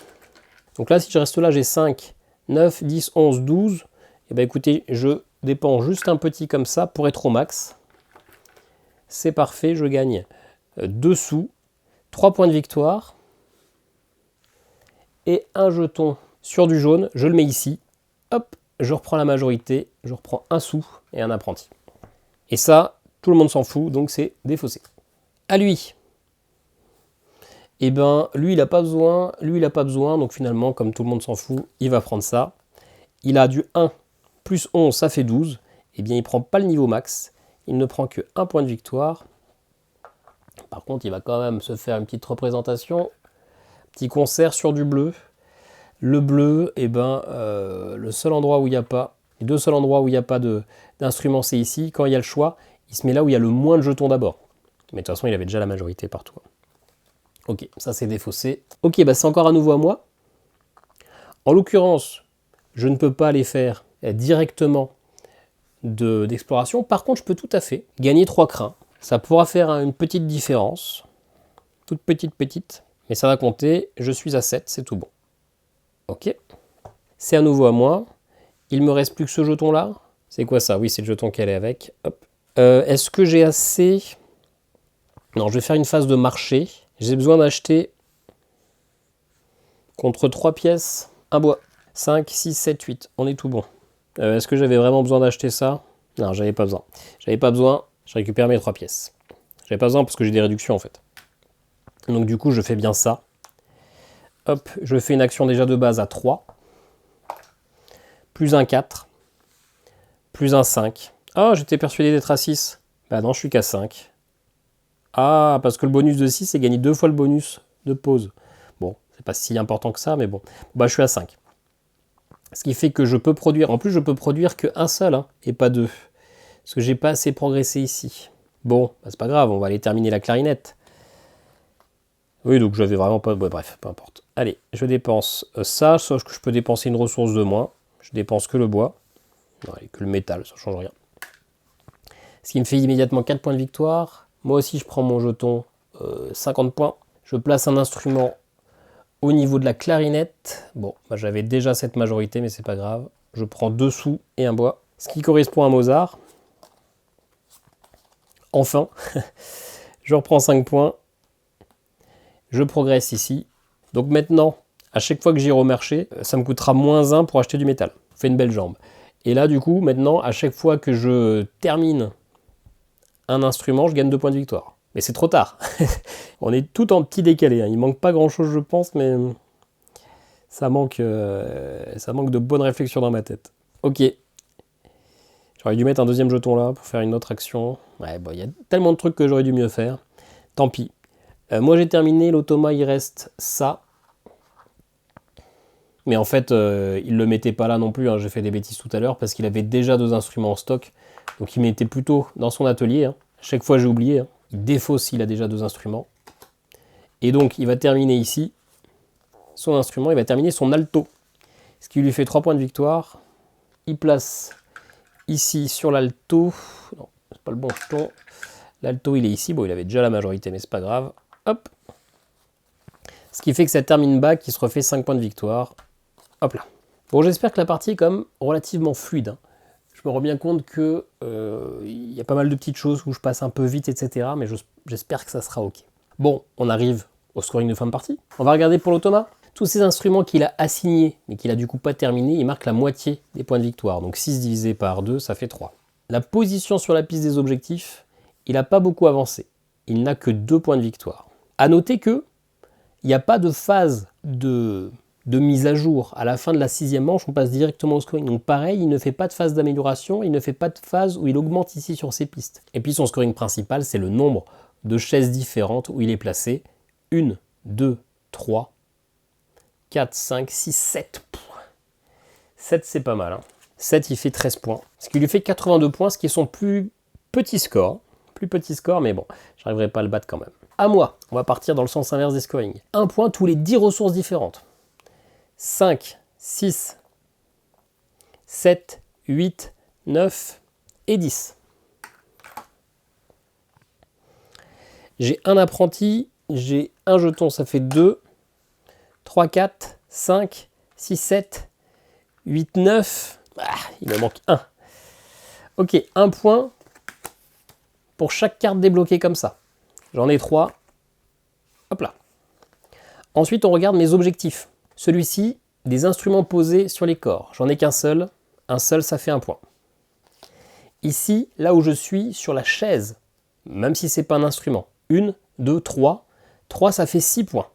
Donc là, si je reste là, j'ai 5, 9, 10, 11, 12. Et bien écoutez, je dépense juste un petit comme ça pour être au max. C'est parfait, je gagne 2 sous, 3 points de victoire. Et un jeton sur du jaune, je le mets ici. Hop, je reprends la majorité, je reprends un sou et un apprenti. Et ça, tout le monde s'en fout, donc c'est défaussé. À lui. Eh ben, lui, il n'a pas besoin, donc finalement, comme tout le monde s'en fout, il va prendre ça. Il a du 1 plus 11, ça fait 12. Eh bien, il ne prend pas le niveau max, il ne prend que 1 point de victoire. Par contre, il va quand même se faire une petite représentation, petit concert sur du bleu. Le bleu, eh ben, le seul endroit où il n'y a pas, les 2 seuls endroits où il n'y a pas d'instrument, c'est ici. Quand il y a le choix, il se met là où il y a le moins de jetons d'abord. Mais de toute façon, il avait déjà la majorité partout. Ok, ça c'est défaussé. Ok, c'est encore à nouveau à moi. En l'occurrence, je ne peux pas les faire directement d'exploration. Par contre, je peux tout à fait gagner 3 crins. Ça pourra faire une petite différence. Toute petite. Mais ça va compter. Je suis à 7, c'est tout bon. Ok. C'est à nouveau à moi. Il me reste plus que ce jeton-là. C'est quoi ça? Oui, c'est le jeton qu'elle est avec. Hop. Est-ce que j'ai assez... Non, je vais faire une phase de marché. J'ai besoin d'acheter contre 3 pièces, un bois. 5, 6, 7, 8. On est tout bon. Est-ce que j'avais vraiment besoin d'acheter ça? Non, j'avais pas besoin. J'avais pas besoin. Je récupère mes 3 pièces. J'avais pas besoin parce que j'ai des réductions en fait. Donc du coup, je fais bien ça. Hop, je fais une action déjà de base à 3. Plus un 4. Plus un 5. Ah, j'étais persuadé d'être à 6. Bah non, je suis qu'à 5. Ah, parce que le bonus de 6, c'est gagner 2 fois le bonus de pause. Bon, c'est pas si important que ça, mais bon. Je suis à 5. Ce qui fait que je peux produire... En plus, je peux produire qu'un seul, hein, et pas 2. Parce que j'ai pas assez progressé ici. Bon, c'est pas grave, on va aller terminer la clarinette. Oui, donc j'avais vraiment pas... bref, peu importe. Allez, je dépense ça, sauf que je peux dépenser une ressource de moins. Je dépense que le bois. Non, allez, que le métal, ça change rien. Ce qui me fait immédiatement 4 points de victoire. Moi aussi, je prends mon jeton 50 points. Je place un instrument au niveau de la clarinette. Bon, j'avais déjà cette majorité, mais c'est pas grave. Je prends 2 sous et un bois. Ce qui correspond à Mozart. Enfin, je reprends 5 points. Je progresse ici. Donc maintenant, à chaque fois que j'irai au marché, ça me coûtera moins 1 pour acheter du métal. Fait une belle jambe. Et là, du coup, maintenant, à chaque fois que je termine un instrument, je gagne 2 points de victoire. Mais c'est trop tard. On est tout en petit décalé. Hein. Il manque pas grand-chose, je pense, mais ça manque de bonnes réflexions dans ma tête. Ok. J'aurais dû mettre un deuxième jeton là pour faire une autre action. Ouais, il y a tellement de trucs que j'aurais dû mieux faire. Tant pis. Moi, j'ai terminé. L'automa, il reste ça. Mais en fait, il ne le mettait pas là non plus. Hein. J'ai fait des bêtises tout à l'heure parce qu'il avait déjà 2 instruments en stock. Donc il mettait plutôt dans son atelier. Hein. Chaque fois, j'ai oublié. Hein. Il défausse s'il a déjà 2 instruments. Et donc, il va terminer ici son instrument. Il va terminer son alto. Ce qui lui fait 3 points de victoire. Il place ici sur l'alto. Non, c'est pas le bon jeton. L'alto, il est ici. Bon, il avait déjà la majorité, mais c'est pas grave. Hop. Ce qui fait que ça termine bas, qui se refait 5 points de victoire. Hop là. Bon, j'espère que la partie est quand même relativement fluide. Hein. Je me rends bien compte que il y a pas mal de petites choses où je passe un peu vite, etc. Mais j'espère que ça sera OK. Bon, on arrive au scoring de fin de partie. On va regarder pour l'automa. Tous ces instruments qu'il a assignés, mais qu'il a du coup pas terminé, il marque la moitié des points de victoire. Donc 6 divisé par 2, ça fait 3. La position sur la piste des objectifs, il n'a pas beaucoup avancé. Il n'a que 2 points de victoire. A noter que il n'y a pas de phase de mise à jour. À la fin de la 6e manche, on passe directement au scoring. Donc pareil, il ne fait pas de phase d'amélioration, il ne fait pas de phase où il augmente ici sur ses pistes. Et puis son scoring principal, c'est le nombre de chaises différentes où il est placé. 1, 2, 3, 4, 5, 6, 7 points. 7, c'est pas mal. 7, il fait 13 points. Ce qui lui fait 82 points, ce qui est son plus petit score. Plus petit score, mais bon, j'arriverai pas à le battre quand même. À moi, on va partir dans le sens inverse des scoring. 1 point tous les 10 ressources différentes. 5, 6, 7, 8, 9 et 10. J'ai un apprenti, j'ai un jeton, ça fait 2, 3, 4, 5, 6, 7, 8, 9. Ah, il me manque 1. Ok, 1 point pour chaque carte débloquée comme ça. J'en ai 3. Hop là. Ensuite, on regarde mes objectifs. Celui-ci, des instruments posés sur les corps. J'en ai qu'un seul. Un seul, ça fait 1 point. Ici, là où je suis, sur la chaise, même si ce n'est pas un instrument. 1, 2, 3. 3, ça fait 6 points.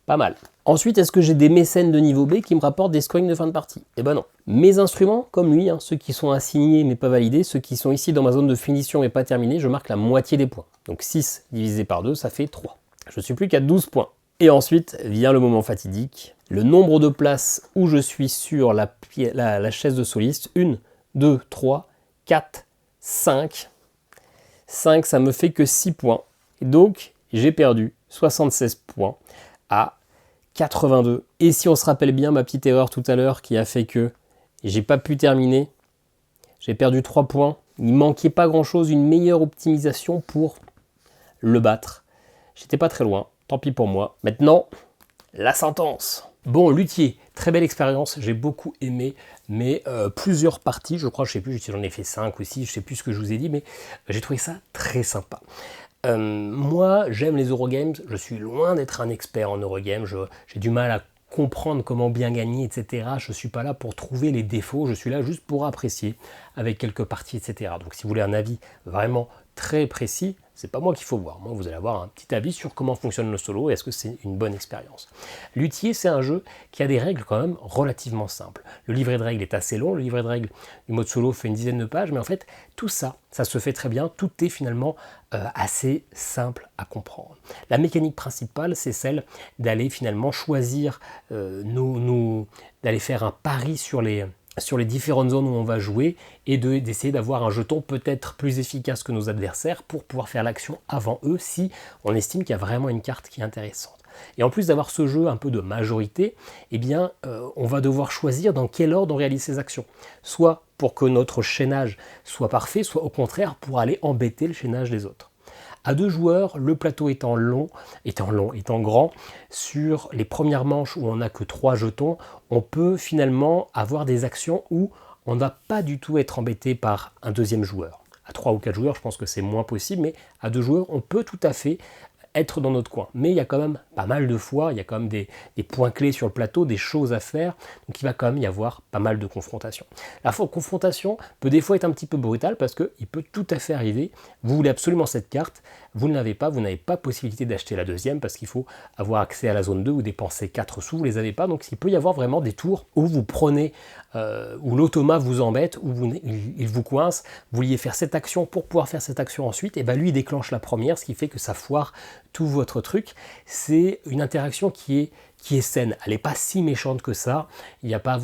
Pas mal. Ensuite, est-ce que j'ai des mécènes de niveau B qui me rapportent des scorings de fin de partie? Eh ben non. Mes instruments, comme lui, ceux qui sont assignés mais pas validés, ceux qui sont ici dans ma zone de finition mais pas terminés, je marque la moitié des points. Donc 6 divisé par 2, ça fait 3. Je ne suis plus qu'à 12 points. Et ensuite vient le moment fatidique. Le nombre de places où je suis sur la chaise de soliste. 1, 2, 3, 4, 5. 5, ça me fait que 6 points. Et donc, j'ai perdu 76 points à 82. Et si on se rappelle bien ma petite erreur tout à l'heure qui a fait que j'ai pas pu terminer, j'ai perdu 3 points. Il manquait pas grand-chose, une meilleure optimisation pour le battre. J'étais pas très loin, tant pis pour moi. Maintenant, la sentence. Bon, luthier, très belle expérience, j'ai beaucoup aimé, mais plusieurs parties, je crois, je sais plus, j'en ai fait 5 ou 6, je sais plus ce que je vous ai dit, mais j'ai trouvé ça très sympa. Moi, j'aime les Eurogames, je suis loin d'être un expert en Eurogames, j'ai du mal à comprendre comment bien gagner, etc. Je ne suis pas là pour trouver les défauts, je suis là juste pour apprécier avec quelques parties, etc. Donc si vous voulez un avis vraiment très précis, c'est pas moi qu'il faut voir. Moi, vous allez avoir un petit avis sur comment fonctionne le solo et est-ce que c'est une bonne expérience. Luthier, c'est un jeu qui a des règles quand même relativement simples. Le livret de règles est assez long, le livret de règles du mode solo fait une dizaine de pages, mais en fait, tout ça, ça se fait très bien, tout est finalement assez simple à comprendre. La mécanique principale, c'est celle d'aller finalement choisir, d'aller faire un pari sur les différentes zones où on va jouer et d'essayer d'avoir un jeton peut-être plus efficace que nos adversaires pour pouvoir faire l'action avant eux si on estime qu'il y a vraiment une carte qui est intéressante. Et en plus d'avoir ce jeu un peu de majorité, eh bien, on va devoir choisir dans quel ordre on réalise ces actions. Soit pour que notre chaînage soit parfait, soit au contraire pour aller embêter le chaînage des autres. À 2 joueurs, le plateau étant grand, sur les premières manches où on n'a que 3 jetons, on peut finalement avoir des actions où on ne va pas du tout être embêté par un deuxième joueur. À 3 ou 4 joueurs, je pense que c'est moins possible, mais à 2 joueurs, on peut tout à fait être dans notre coin. Mais il y a quand même pas mal de fois, il y a quand même des points clés sur le plateau, des choses à faire, donc il va quand même y avoir pas mal de confrontations. La confrontation peut des fois être un petit peu brutale parce qu'il peut tout à fait arriver, vous voulez absolument cette carte, vous ne l'avez pas, vous n'avez pas possibilité d'acheter la deuxième parce qu'il faut avoir accès à la zone 2 ou dépenser 4 sous, vous ne les avez pas, donc il peut y avoir vraiment des tours où vous prenez, où l'automa vous embête, où il vous coince, vous vouliez faire cette action pour pouvoir faire cette action ensuite, et bien lui il déclenche la première, ce qui fait que ça foire tout votre truc. C'est une interaction qui est saine, elle n'est pas si méchante que ça, il va pas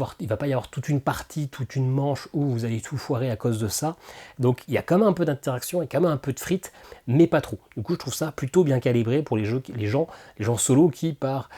y avoir toute une partie, toute une manche où vous allez tout foirer à cause de ça, donc il y a quand même un peu d'interaction et quand même un peu de frites, mais pas trop. Du coup je trouve ça plutôt bien calibré pour les gens solo qui par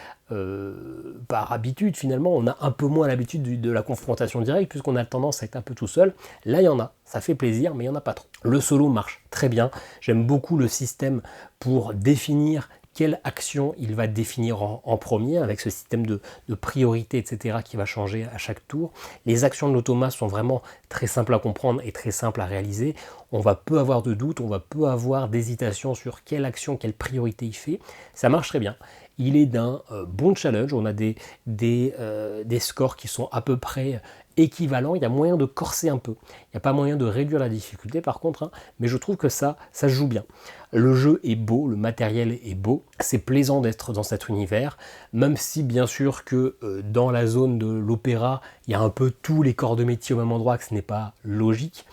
habitude finalement on a un peu moins l'habitude de la confrontation directe puisqu'on a tendance à être un peu tout seul. Là il y en a, ça fait plaisir mais il n'y en a pas trop. Le solo marche très bien, j'aime beaucoup le système pour définir quelle action il va définir en premier, avec ce système de priorité, etc., qui va changer à chaque tour. Les actions de l'automa sont vraiment très simples à comprendre et très simples à réaliser. On va peu avoir de doute, on va peu avoir d'hésitation sur quelle action, quelle priorité il fait. Ça marche très bien. Il est d'un bon challenge, on a des scores qui sont à peu près équivalents. Il y a moyen de corser un peu. Il n'y a pas moyen de réduire la difficulté par contre, hein, mais je trouve que ça se joue bien. Le jeu est beau, le matériel est beau, c'est plaisant d'être dans cet univers, même si bien sûr que dans la zone de l'opéra, il y a un peu tous les corps de métier au même endroit, que ce n'est pas logique.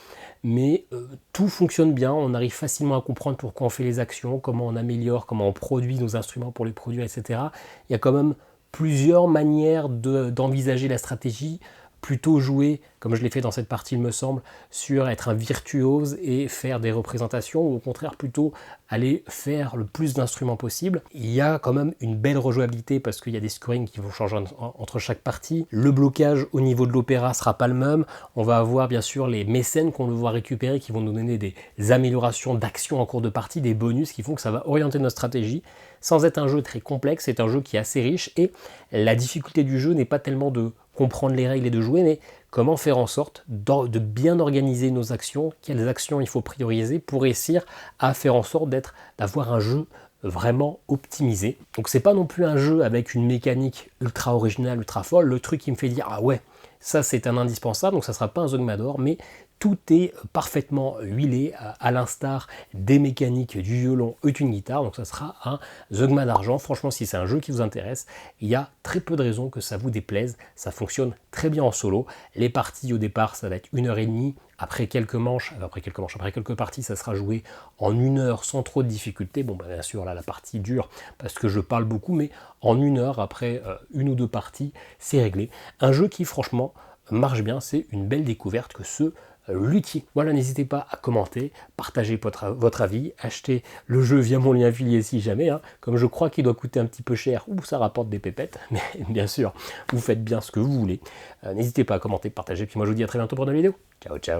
Mais tout fonctionne bien, on arrive facilement à comprendre pourquoi on fait les actions, comment on améliore, comment on produit nos instruments pour les produire, etc. Il y a quand même plusieurs manières d'envisager la stratégie, plutôt jouer, comme je l'ai fait dans cette partie il me semble, sur être un virtuose et faire des représentations, ou au contraire plutôt aller faire le plus d'instruments possible. Il y a quand même une belle rejouabilité parce qu'il y a des scorings qui vont changer entre chaque partie. Le blocage au niveau de l'opéra sera pas le même. On va avoir bien sûr les mécènes qu'on va récupérer qui vont nous donner des améliorations d'action en cours de partie, des bonus qui font que ça va orienter notre stratégie. Sans être un jeu très complexe, c'est un jeu qui est assez riche et la difficulté du jeu n'est pas tellement de comprendre les règles et de jouer, mais comment faire en sorte de bien organiser nos actions, quelles actions il faut prioriser pour réussir à faire en sorte d'avoir un jeu vraiment optimisé. Donc c'est pas non plus un jeu avec une mécanique ultra originale, ultra folle, le truc qui me fait dire ah ouais, ça c'est un indispensable, donc ça sera pas un Zogmador, mais tout est parfaitement huilé à l'instar des mécaniques du violon et d'une guitare, donc ça sera un Zeugma d'argent. Franchement, si c'est un jeu qui vous intéresse, il y a très peu de raisons que ça vous déplaise, ça fonctionne très bien en solo. Les parties au départ, ça va être 1h30, après quelques parties, ça sera joué en 1 heure sans trop de difficultés. Bon, bah, bien sûr, là, la partie dure parce que je parle beaucoup, mais en 1 heure, après 1 ou 2 parties, c'est réglé. Un jeu qui, franchement, marche bien, c'est une belle découverte que ce Luthier. Voilà, n'hésitez pas à commenter, partager votre avis, achetez le jeu via mon lien affilié si jamais, hein, comme je crois qu'il doit coûter un petit peu cher ou ça rapporte des pépettes, mais bien sûr, vous faites bien ce que vous voulez. N'hésitez pas à commenter, partager, puis moi je vous dis à très bientôt pour une nouvelle vidéo. Ciao, ciao.